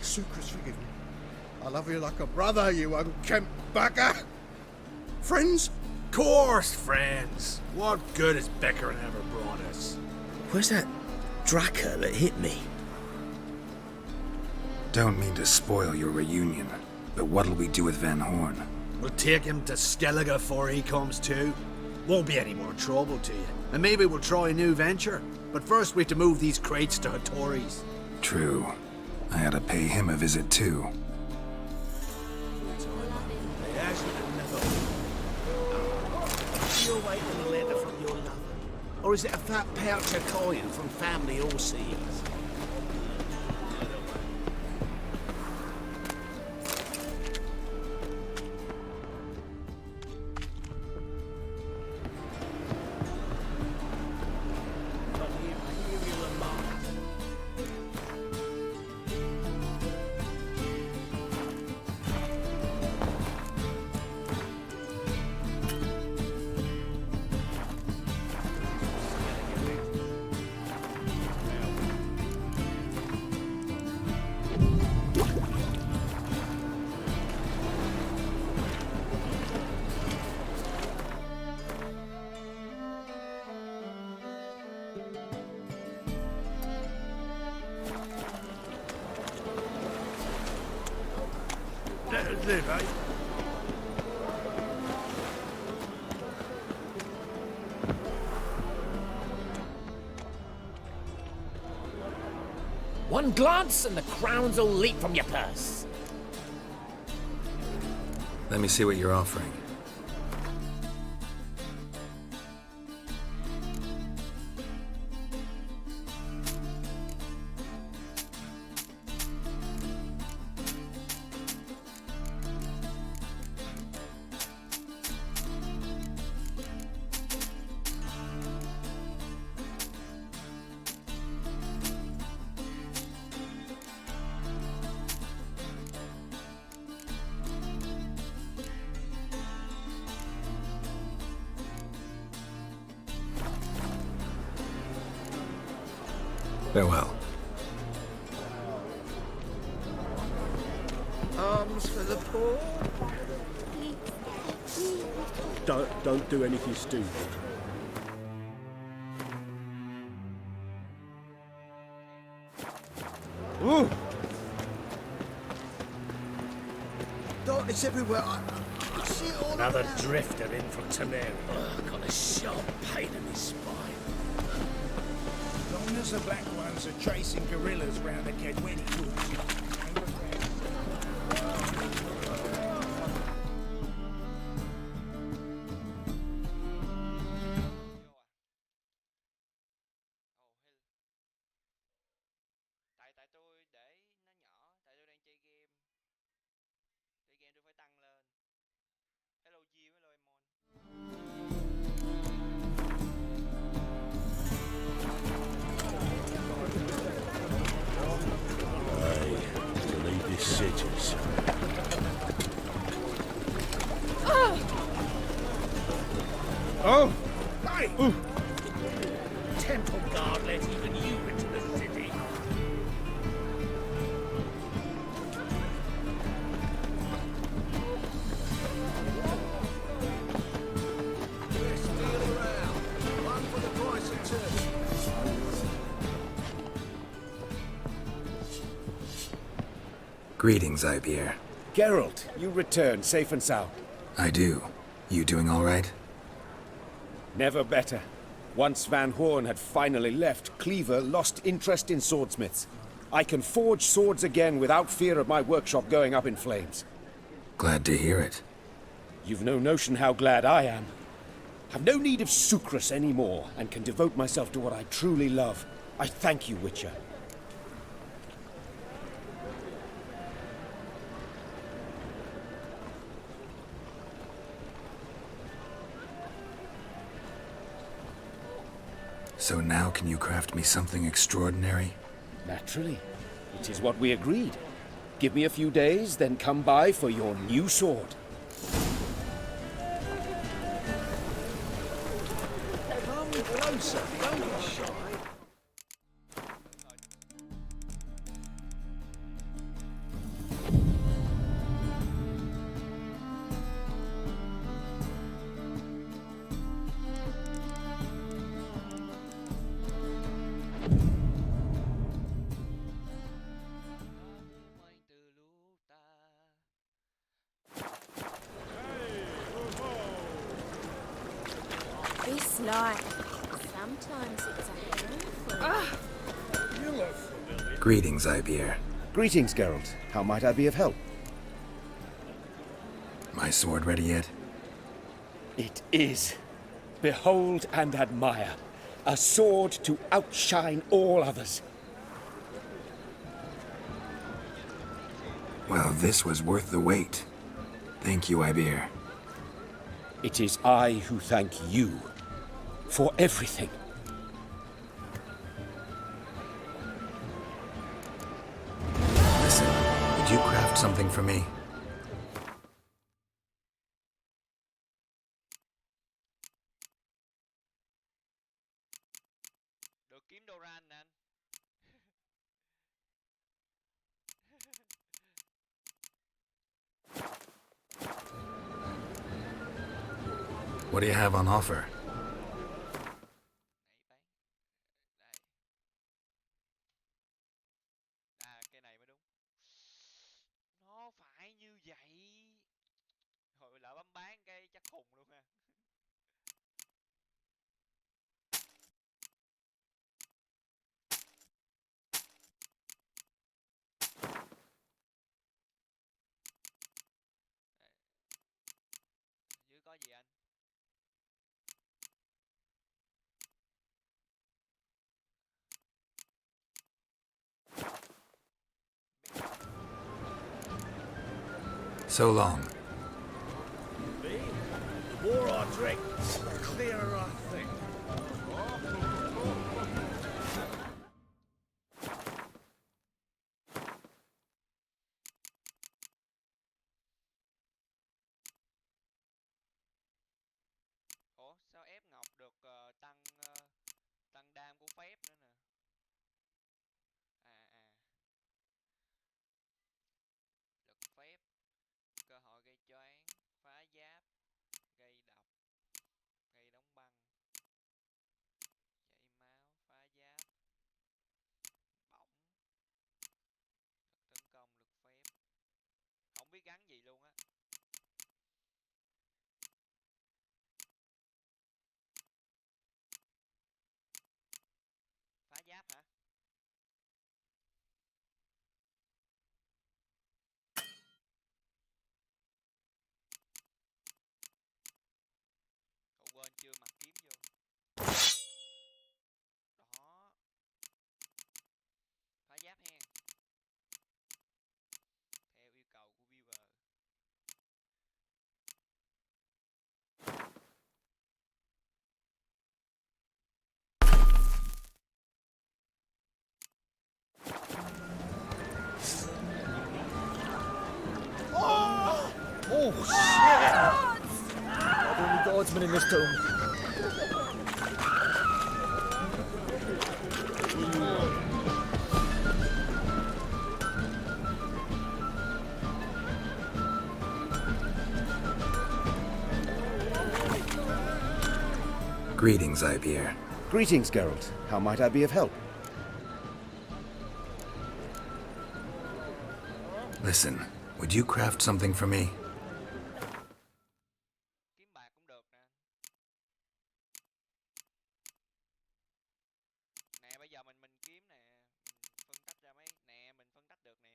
Sucrus, forgive me. I love you like a brother, you unkempt bugger. Friends? Course, friends. What good has Beckering ever brought us? Where's that Draka that hit me? Don't mean to spoil your reunion, but what'll we do with Van Horn? We'll take him to Skellige before he comes to. Won't be any more trouble to you. And maybe we'll try a new venture. But first we have to move these crates to Hattori's. True. I had to pay him a visit too. You're waiting a letter from your lover? Or is it a fat pouch of coin from family overseas? Let us live, eh? One glance and the crowns will leap from your purse. Let me see what you're offering. Farewell. Arms for the poor? Don't do anything stupid. Ooh! Darkness everywhere. I see it all Another around. drifter in from Temeria. Got a sharp pain in his spine. Long as the black ones are chasing gorillas round the Kedweni Gorge. Tại tôi để nó nhỏ, tại tôi đang chơi game. Chơi game tôi phải tăng lên. Hello Jim, hello Emon. Hey, to leave this cities. Oh! Hey! Ooh. Temple Guard let even you into the city. We're still around. One for the price of two. Greetings, Ibeer. Geralt, you returned safe and sound. I do. You doing all right? Never better. Once Van Horn had finally left, Cleaver lost interest in swordsmiths. I can forge swords again without fear of my workshop going up in flames. Glad to hear it. You've no notion how glad I am. I've no need of Sucrus anymore, and can devote myself to what I truly love. I thank you, Witcher. So now can you craft me something extraordinary? Naturally. It is what we agreed. Give me a few days, then come by for your new sword. Come closer, don't be shy. it's like. Sometimes it's a handful. Greetings, Ibeer. Greetings, Geralt. How might I be of help? My sword ready yet? It is. Behold and admire. A sword to outshine all others. Well, this was worth the wait. Thank you, Ibeer. It is I who thank you for everything. Listen, would you craft something for me? Được kiếm Doran nè anh. What do you have on offer? Cái này mới đúng. Nó phải như vậy. Hồi lỡ bấm bán cái chắc khùng luôn ha. Dưới có gì anh? So long. The more I drink, the clearer I think. Ủa sao ép ngọc được tăng tăng đam của phép nữa nè. Lực phép, cơ hội gây choáng, phá giáp, gây độc, gây đóng băng, chảy máu, phá giáp, bỏng, lực tấn công, lực phép. Không biết gắn gì luôn á. Phá giáp hả? Cậu quên chưa mặc kiếm vô. Đó. Phá giáp hen. Theo yêu cầu của viewer. Oh, shit! Not only guardsmen in this tomb. Greetings, Ibeer. Greetings, Geralt. How might I be of help? Listen, would you craft something for me? Kiếm bạc cũng được nè. Nè bây giờ mình kiếm nè, mình phân tách ra mấy nè, mình phân tách được nè.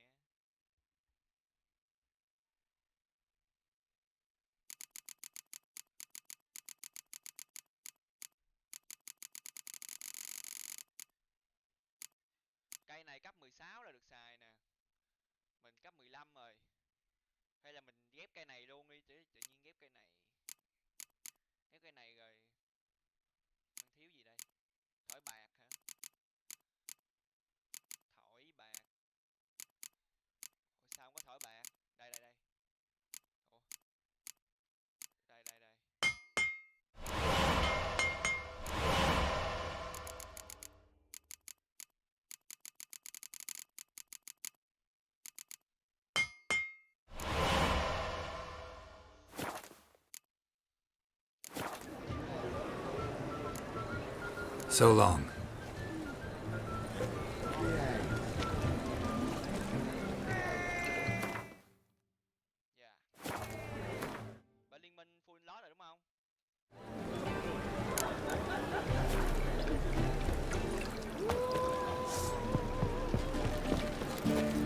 Cây này cấp 16 là được xài nè. Mình cấp 15 rồi. Hay là mình ghép cây này luôn đi, tự nhiên ghép cây này. Ghép cây này rồi. Mình thiếu gì đây? Thỏi bạc hả? Thỏi bạc. Ủa sao không có thỏi bạc? Đây đây đây. Ủa. Đây đây đây. So long. Bên liên minh full lót rồi đúng không?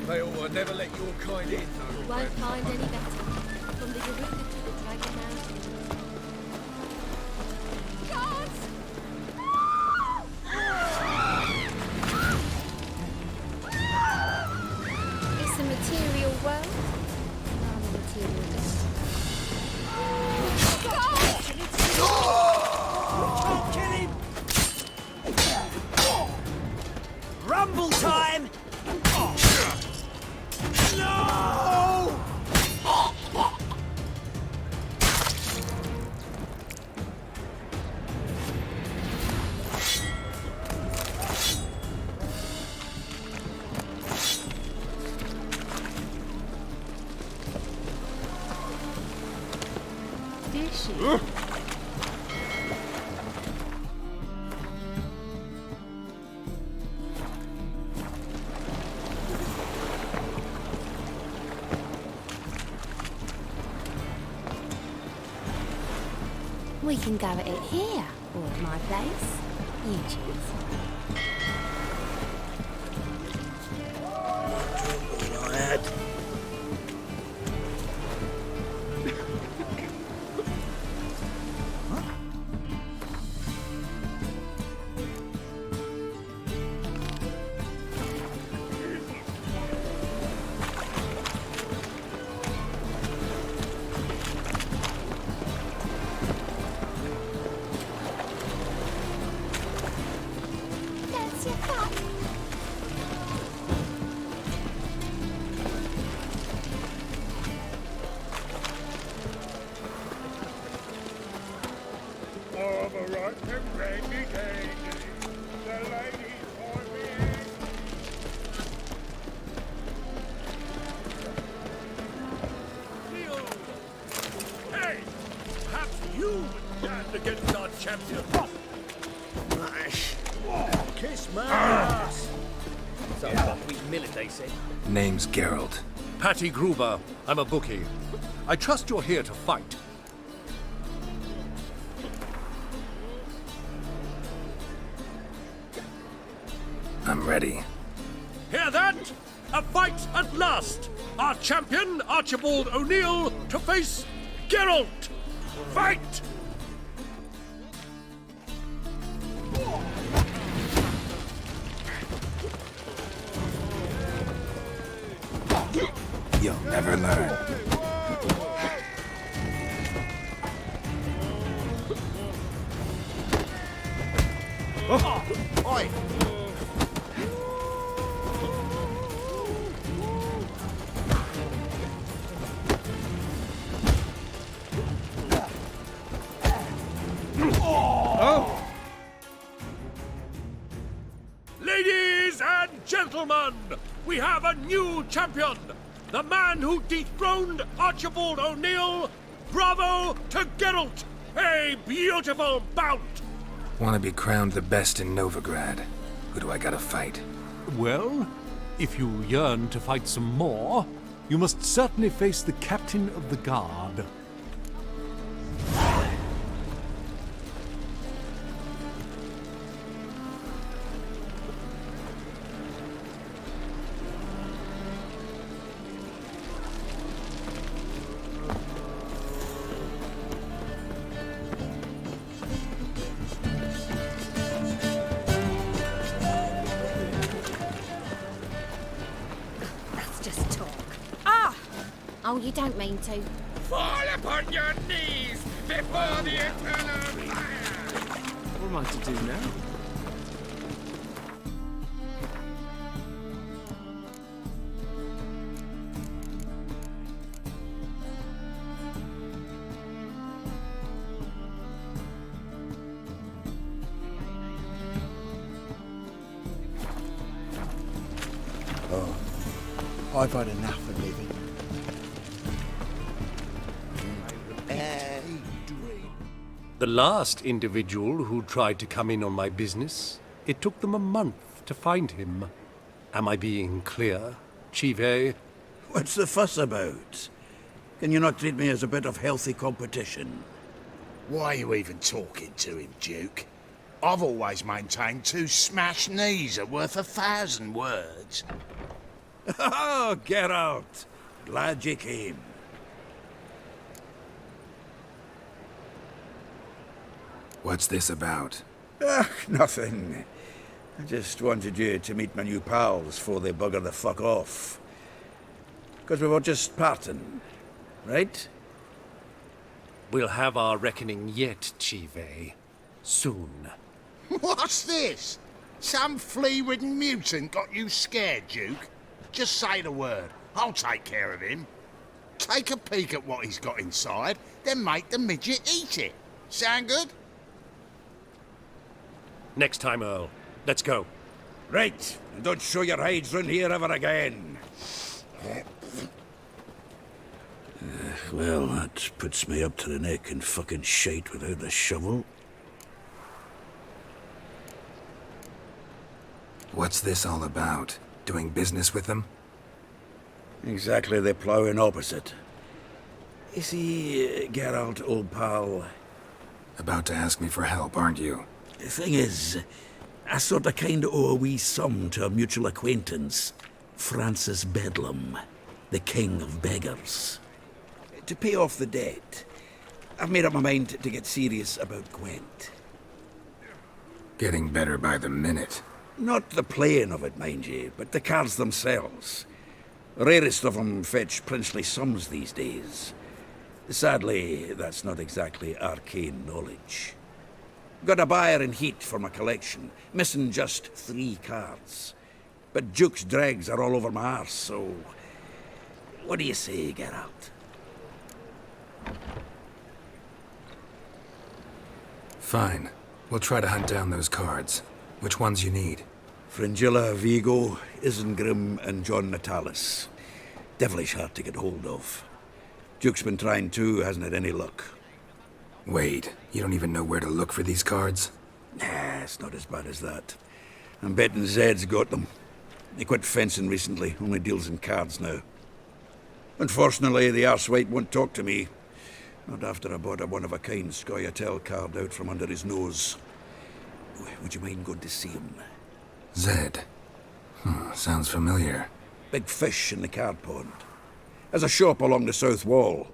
They will never let your kind in, though. You won't find any better. From the Yaruga to the Dragon Mountain. Guards! It's a material world. I'm a material dust. Don't kill him! Rumble time! No! Did she? We can go at it here, or at my place. You choose. I had. That's your cup. Of a rotten randy dandy, the ladies want me. Hey, perhaps you would stand against our champion. Kiss my ass. Some buckwheat millet, they say. Name's Geralt. Patty Gruber. I'm a bookie. I trust you're here to fight. I'm ready. Hear that? A fight at last! Our champion, Archibald O'Neill, to face Geralt! Fight! You'll never learn. Oi! Ladies and gentlemen, we have a new champion! The man who dethroned Archibald O'Neill! Bravo to Geralt! A beautiful bout! Want to be crowned the best in Novigrad? Who do I gotta fight? Well, if you yearn to fight some more, you must certainly face the captain of the guard. That's just talk. Ah! Oh, you don't mean to. Fall upon your knees before the eternal fire! What am I to do now? Oh, I've had enough of living. The last individual who tried to come in on my business, it took them a month to find him. Am I being clear, Chive? What's the fuss about? Can you not treat me as a bit of healthy competition? Why are you even talking to him, Duke? I've always maintained 2 smashed knees are worth 1,000 words. Oh, Geralt. Glad you came. What's this about? Nothing. I just wanted you to meet my new pals before they bugger the fuck off. Because we were just parting, right? We'll have our reckoning yet, Chive. Soon. What's this? Some flea-ridden mutant got you scared, Duke? Just say the word. I'll take care of him. Take a peek at what he's got inside, then make the midget eat it. Sound good? Next time, Earl. Let's go. Right. And don't show your hides round here ever again. Well, that puts me up to the neck in fucking shite without a shovel. What's this all about? Doing business with them? Exactly the ploughing opposite. You see, Geralt, old pal... About to ask me for help, aren't you? The thing is, I sort of kind of owe a wee sum to a mutual acquaintance, Francis Bedlam, the king of beggars. To pay off the debt, I've made up my mind to get serious about Gwent. Getting better by the minute. Not the playing of it, mind you, but the cards themselves. Rarest of them fetch princely sums these days. Sadly, that's not exactly arcane knowledge. Got a buyer in heat for my collection, missing just 3 cards. But Duke's dregs are all over my arse, so... What do you say, Geralt? Fine. We'll try to hunt down those cards. Which ones you need? Fringilla, Vigo, Isengrim, and John Natalis. Devilish hard to get hold of. Duke's been trying too, hasn't had any luck. Wait, you don't even know where to look for these cards? Nah, it's not as bad as that. I'm betting Zed's got them. He quit fencing recently, only deals in cards now. Unfortunately, the arsewite won't talk to me. Not after I bought a one-of-a-kind Scoia'tael card out from under his nose. Would you mind going to see him? Zed. Sounds familiar. Big fish in the card pond. Has a shop along the south wall.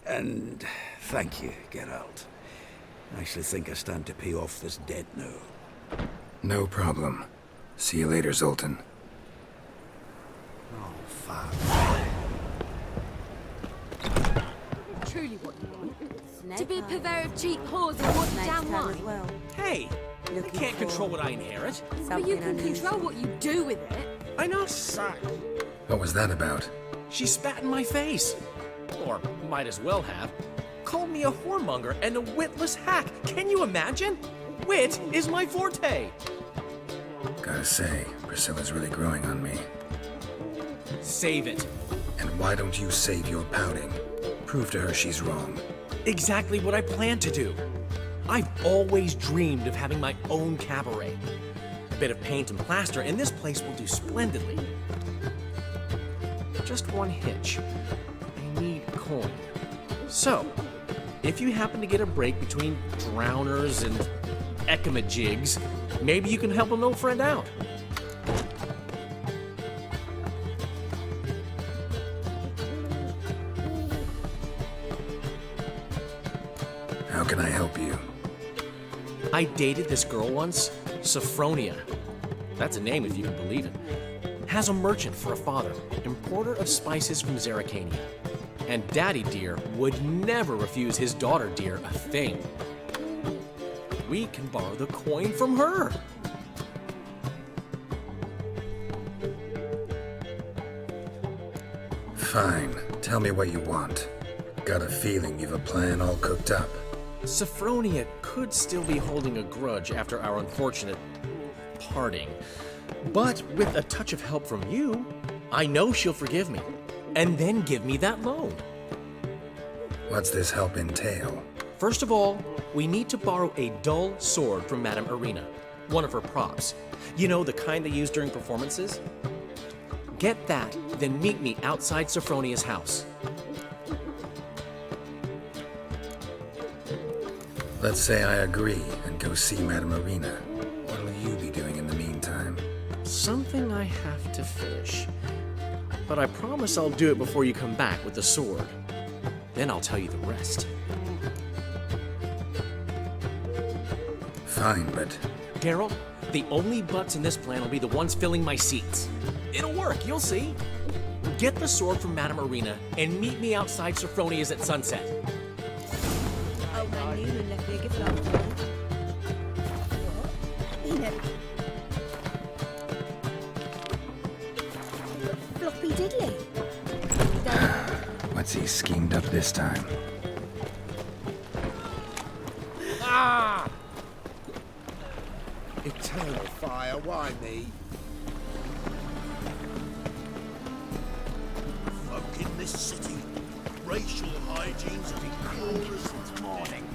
And thank you, Geralt. I actually think I stand to pay off this debt now. No problem. See you later, Zoltan. Oh, fuck. Truly what you want. To be perverted cheap whores and watered down wine. Well. Hey, I can't control what I inherit. But you can control what you do with it. I know, son. What was that about? She spat in my face. Or might as well have. Called me a whoremonger and a witless hack. Can you imagine? Wit is my forte. Gotta say, Priscilla's really growing on me. Save it. And why don't you save your pouting? Prove to her she's wrong. Exactly what I plan to do. I've always dreamed of having my own cabaret. A bit of paint and plaster, and this place will do splendidly. Just one hitch. I need coin. So, if you happen to get a break between drowners and ekamajigs, maybe you can help an old friend out. How can I help you? I dated this girl once, Sophronia. That's a name if you can believe it. Has a merchant for a father, importer of spices from Zerrikania. And Daddy Dear would never refuse his daughter Dear a thing. We can borrow the coin from her. Fine. Tell me what you want. Got a feeling you've a plan all cooked up. Sophronia could still be holding a grudge after our unfortunate parting. But with a touch of help from you, I know she'll forgive me. And then give me that loan. What's this help entail? First of all, we need to borrow a dull sword from Madame Irina, one of her props. You know, the kind they use during performances? Get that, then meet me outside Sophronia's house. Let's say I agree and go see Madame Irina. What will you be doing in the meantime? Something I have to finish. but I promise I'll do it before you come back with the sword. Then I'll tell you the rest. Fine, but... Geralt, the only butts in this plan will be the ones filling my seats. It'll work, you'll see. Get the sword from Madame Irina and meet me outside Sophronia's at sunset. Oh, man, Newman left me a gift last night. He never... Floppy diddly. What's he schemed up this time? Ah! Eternal fire, why me? Folk in this city, racial hygiene's been cruel since morning.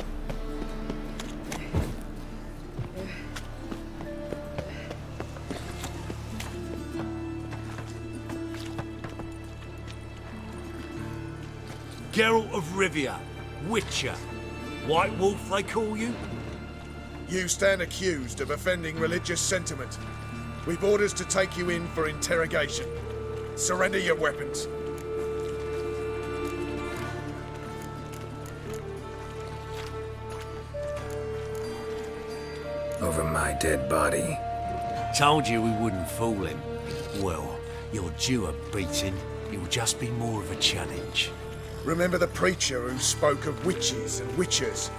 Geralt of Rivia, Witcher. White Wolf, they call you? You stand accused of offending religious sentiment. We've orders to take you in for interrogation. Surrender your weapons. Over my dead body. Told you we wouldn't fool him. Well, you're due a beating. It'll just be more of a challenge. Remember the preacher who spoke of witches and witchers?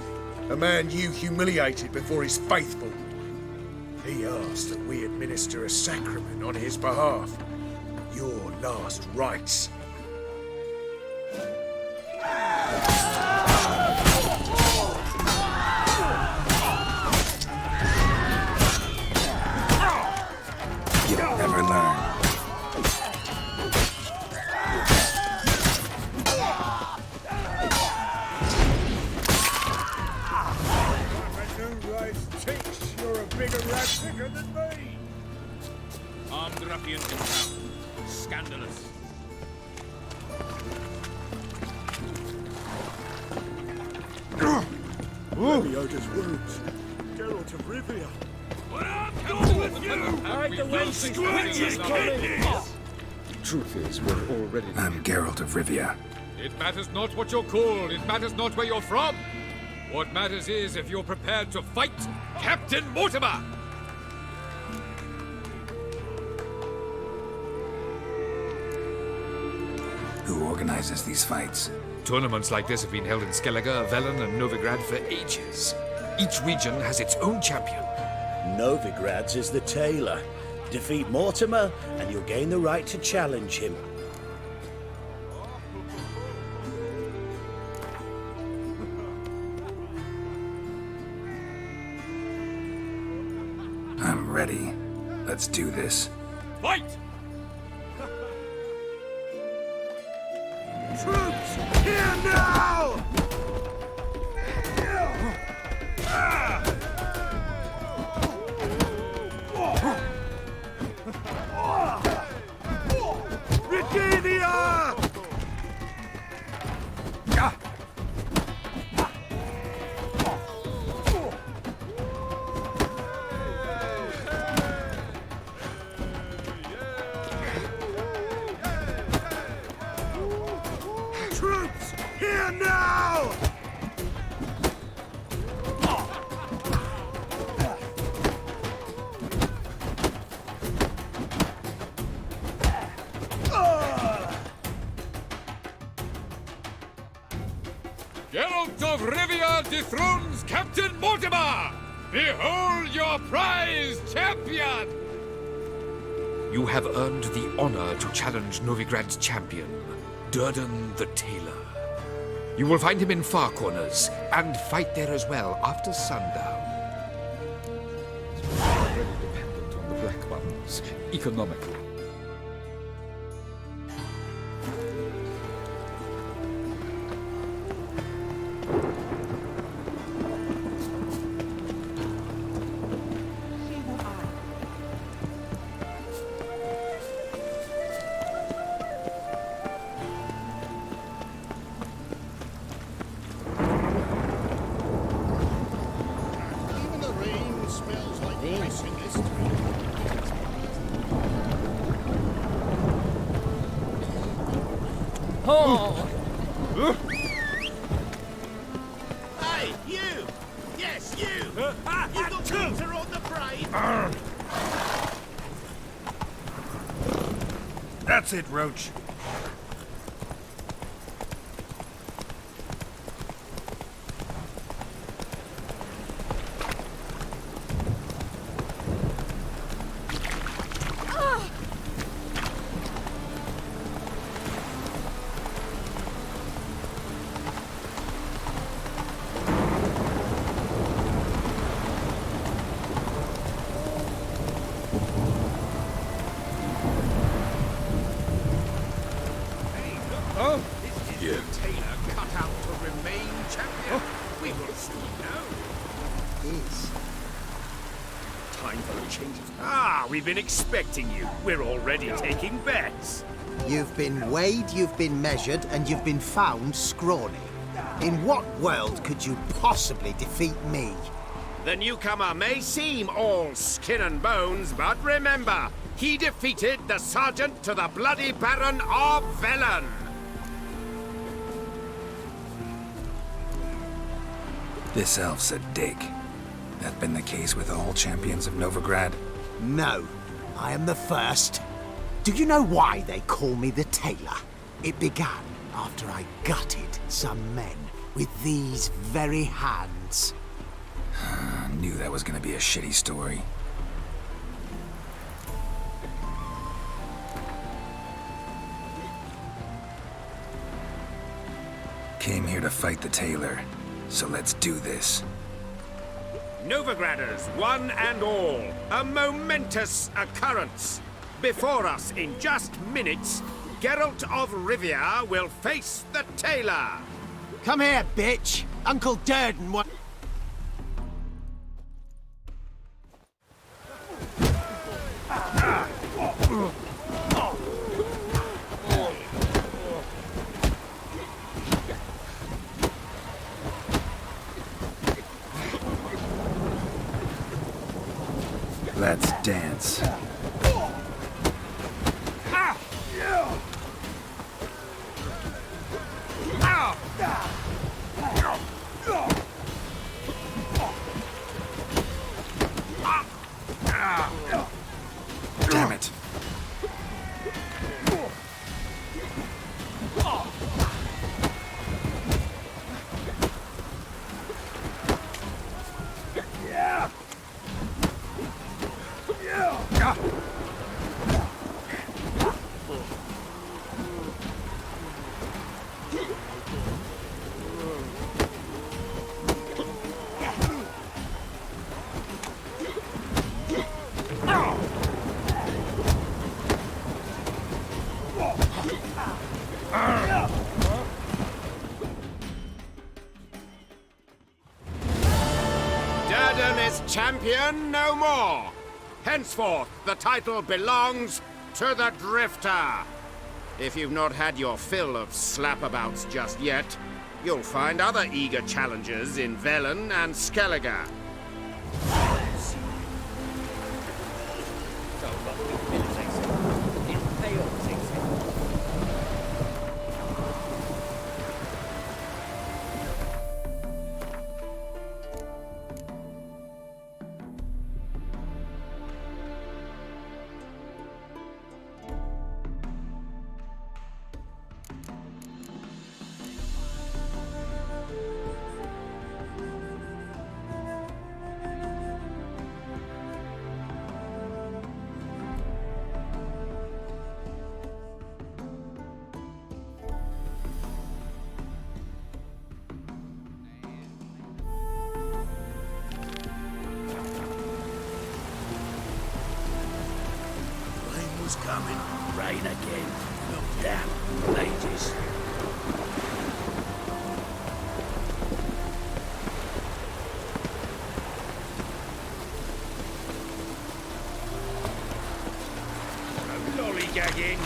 A man you humiliated before his faithful. He asked that we administer a sacrament on his behalf. Your last rites. You'll never learn. Bigger rat bigger than me! Armed ruffians in town. Scandalous. Meliodas' wounds. Geralt of Rivia. Go with you! Hide the wenches coming! Truth is, we're already... I'm Geralt of Rivia. It matters not what you're called. It matters not where you're from. What matters is if you're prepared to fight Captain Mortimer! Who organizes these fights? Tournaments like this have been held in Skellige, Velen, and Novigrad for ages. Each region has its own champion. Novigrad's is the tailor. Defeat Mortimer, and you'll gain the right to challenge him. I'm ready. Let's do this. Fight! Troops, here now! Britannia! Troops, here now! Geralt of Rivia dethrones Captain Mortimer! Behold your prize champion! You have earned the honor to challenge Novigrad's champion, Durden the Tailor. You will find him in Far Corners, and fight there as well after sundown. Already dependent on the Black Ones, economically. Even the rain smells like piss in this town. Oh! Hey, you! Yes, you! You got Peter on the brain! That's it, Roach. We've been expecting you. We're already taking bets. You've been weighed, you've been measured, and you've been found scrawny. In what world could you possibly defeat me? The newcomer may seem all skin and bones, but remember, he defeated the Sergeant to the Bloody Baron of Velen. This elf's a dig. That been the case with all champions of Novigrad? No, I am the first. Do you know why they call me the Tailor? It began after I gutted some men with these very hands. I knew that was gonna be a shitty story. Came here to fight the Tailor, so let's do this. Novigraders, one and all, a momentous occurrence. Before us, in just minutes, Geralt of Rivia will face the Tailor. Come here, bitch. Uncle Durden wa- Let's dance. Damn it. Durden is champion no more. Henceforth, the title belongs to the Drifter. If you've not had your fill of slapabouts just yet, you'll find other eager challengers in Velen and Skellige. Coming. Rain again. No damn ladies. No lollygagging.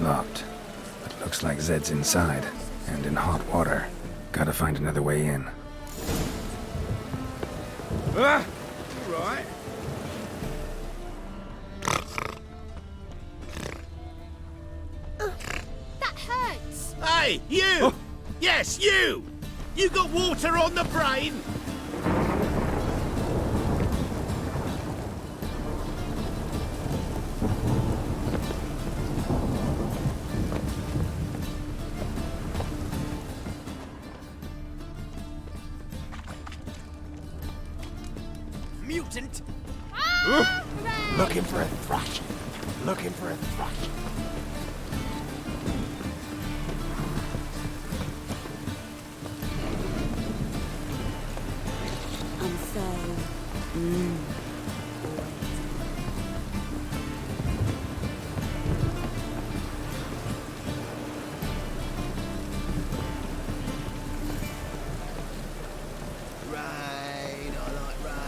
Locked. But looks like Zed's inside. And in hot water. Gotta find another way in. Ah, all right. That hurts. Hey, you! Yes, you! You got water on the brain? Mutant! Looking for a thrush. Looking for a thrush. I'm so... Rain, I like rain.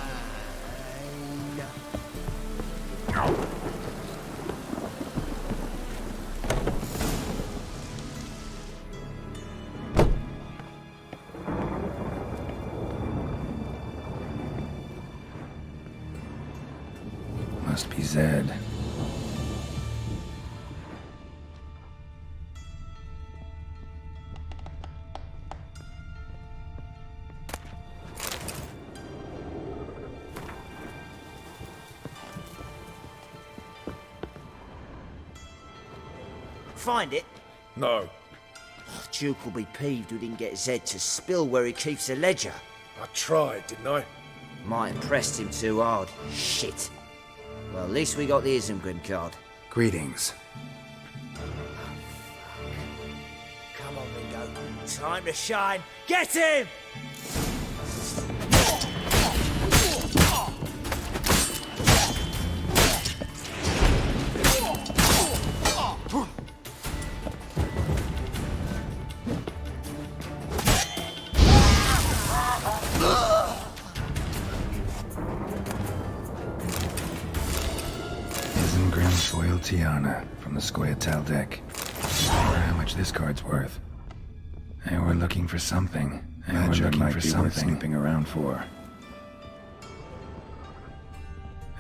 Must be Zed. Find it? No. Duke will be peeved we didn't get Zed to spill where he keeps the ledger. I tried, didn't I? Might have pressed him too hard. Shit. Well, at least we got the Isengrim card. Greetings. Come on, Ringo. Time to shine. Get him! Isengrim's Foil Tiana from the Scoia'tael deck. I wonder how much this card's worth. Hey, we're looking for something. Hey, we're looking for something. Snooping around for.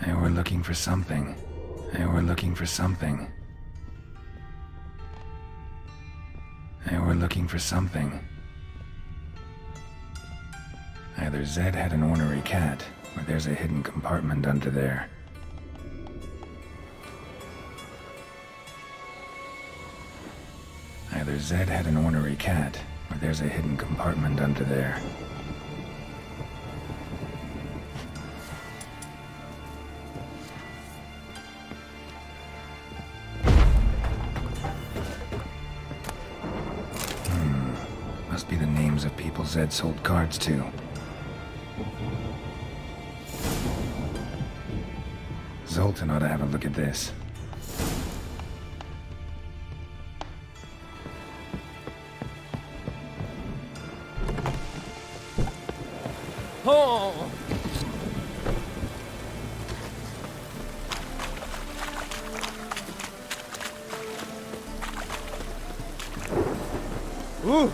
Hey, we're looking for something. Hey, we're looking for something. Hey, we're looking for something. Either Zed had an ornery cat, or there's a hidden compartment under there. Either Zed had an ornery cat, or there's a hidden compartment under there. Must be the names of people Zed sold cards to. Zoltan ought to have a look at this. Oh! Ooh!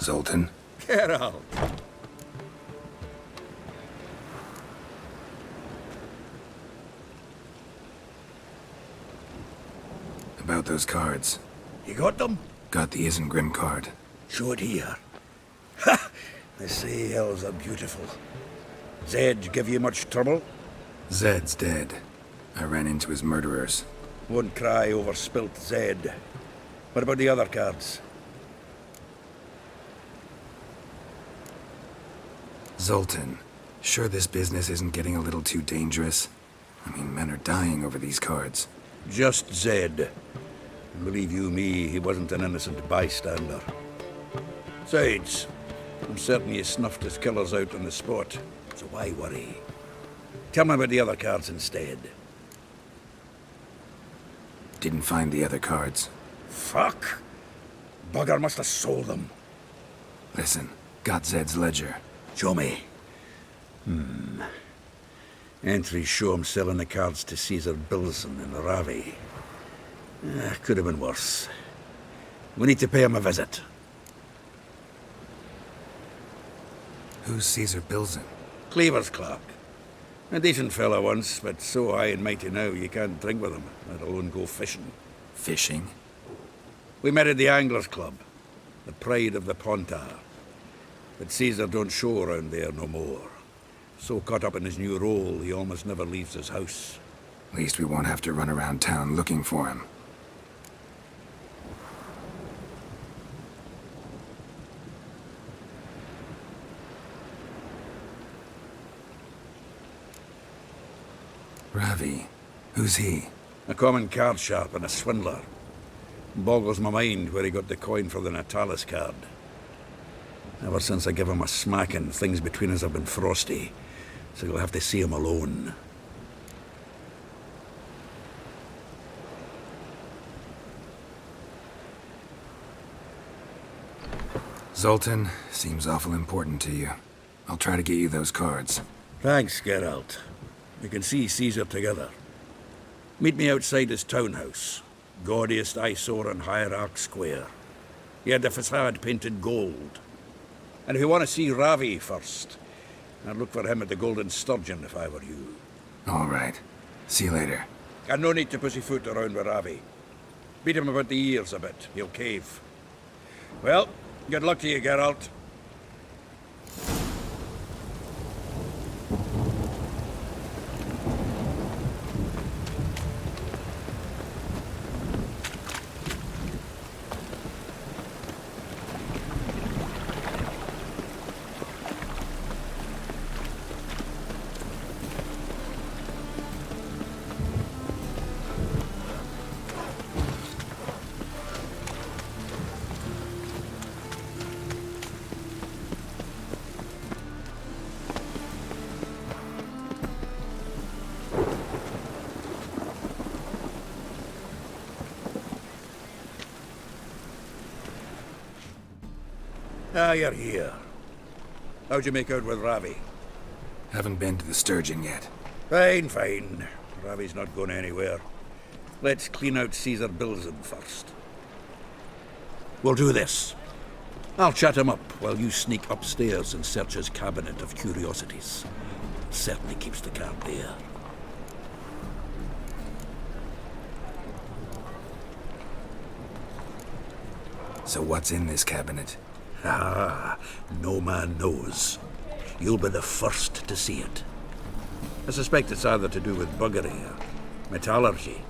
Zoltan? Get out! About those cards. You got them? Got the Isengrim card. Show it here. Ha! They say elves are beautiful. Zed give you much trouble? Zed's dead. I ran into his murderers. Won't cry over spilt Zed. What about the other cards? Zoltan, sure this business isn't getting a little too dangerous? I mean, men are dying over these cards. Just Zed. And believe you me, he wasn't an innocent bystander. Besides, I'm certain you snuffed his killers out on the spot, so why worry? Tell me about the other cards instead. Didn't find the other cards. Fuck! Bugger must have sold them. Listen, got Zed's ledger. Show me. Entries show him selling the cards to Caesar Bilson in Ravi. Could have been worse. We need to pay him a visit. Who's Caesar Bilzen? Cleaver's clerk. A decent fellow once, but so high and mighty now you can't drink with him, let alone go fishing. Fishing? We met at the Anglers Club, the pride of the Pontar. But Caesar don't show around there no more. So caught up in his new role, he almost never leaves his house. At least we won't have to run around town looking for him. Ravi. Who's he? A common card sharp and a swindler. Boggles my mind where he got the coin for the Natalis card. Ever since I gave him a smacking, things between us have been frosty, so you'll have to see him alone. Zoltan, seems awful important to you. I'll try to get you those cards. Thanks, Geralt. We can see Caesar together. Meet me outside his townhouse. Gaudiest eyesore on Hierarch Square. He had the facade painted gold. And if you want to see Ravi first, I'd look for him at the Golden Sturgeon if I were you. All right. See you later. And no need to pussyfoot around with Ravi. Beat him about the ears a bit. He'll cave. Well, good luck to you, Geralt. Ah, you're here. How'd you make out with Ravi? Haven't been to the Sturgeon yet. Fine, fine. Ravi's not going anywhere. Let's clean out Caesar Bilzen first. We'll do this. I'll chat him up while you sneak upstairs and search his cabinet of curiosities. Certainly keeps the card there. So what's in this cabinet? Ah, no man knows. You'll be the first to see it. I suspect it's either to do with buggery or metallurgy.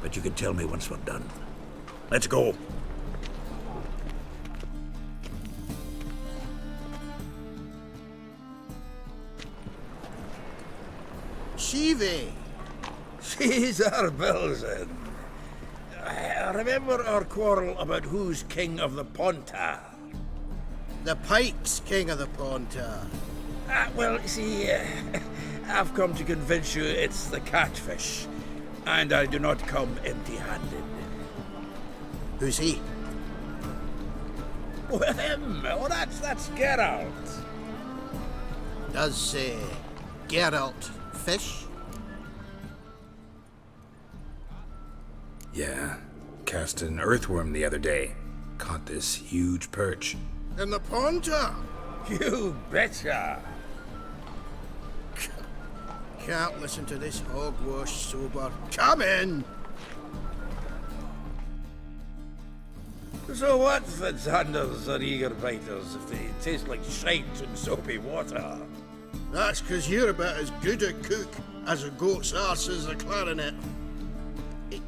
But you can tell me once we're done. Let's go. Shivi! Caesar Bilzen. I remember our quarrel about who's king of the Pontar. The Pike's king of the Pontar. Well, see, I've come to convince you it's the catfish, and I do not come empty-handed. Who's he? Well, him. Oh, that's Geralt. Does Geralt fish? Yeah. Cast an earthworm the other day. Caught this huge perch. In the Pontar? You betcha. Can't listen to this hogwash sober. Come in! So what's the Xanders or eager biters if they taste like shite and soapy water? That's 'cause you're about as good a cook as a goat's arse is a clarinet.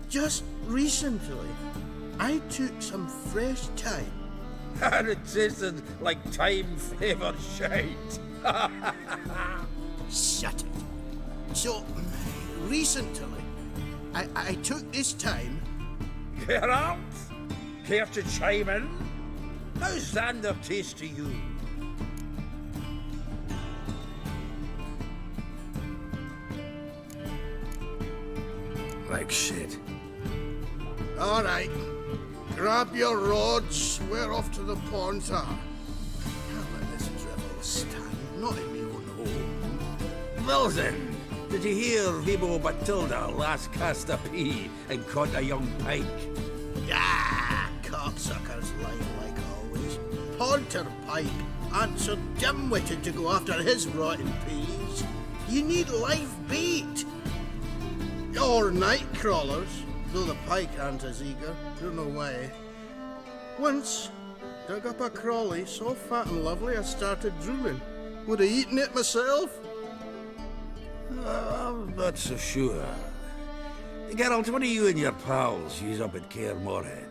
Just recently, I took some fresh thyme. And it tasted like thyme-flavoured shite. Shut it. So, recently, I took this thyme. Geralt? Care to chime in? How's Xander taste to you? Like shit. All right. Grab your rods. We're off to the Pontar. Can't let this drivel stand. Not in my own home. Bilzen, Did you hear Vibo Batilda last cast a pea and caught a young pike? Ah, cocksuckers lying like always. Ponter Pike answered dim-witted to go after his rotten peas. You need live bait. Or night crawlers, though the pike aren't as eager. Don't know why. Once, dug up a crawly so fat and lovely I started drooling. Would have eaten it myself. I'm not so sure. Geralt, what do you and your pals use up at Kaer Morhen?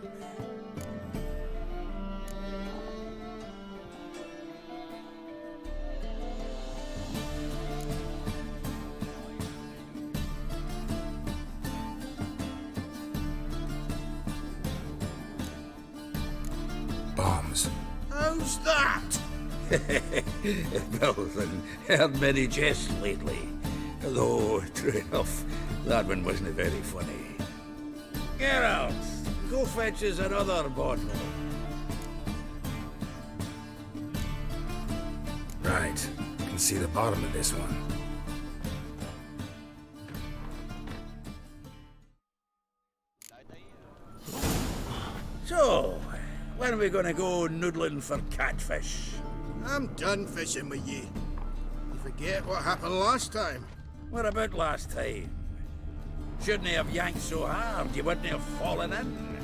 Bombs. How's that? Well, I've heard many jests lately. Though, true enough, that one wasn't very funny. Geralt, go fetch us another bottle. Right. I can see the bottom of this one. So, when are we gonna go noodling for catfish? I'm done fishing with ye. You forget what happened last time. What about last time? Shouldn't he have yanked so hard you wouldn't have fallen in?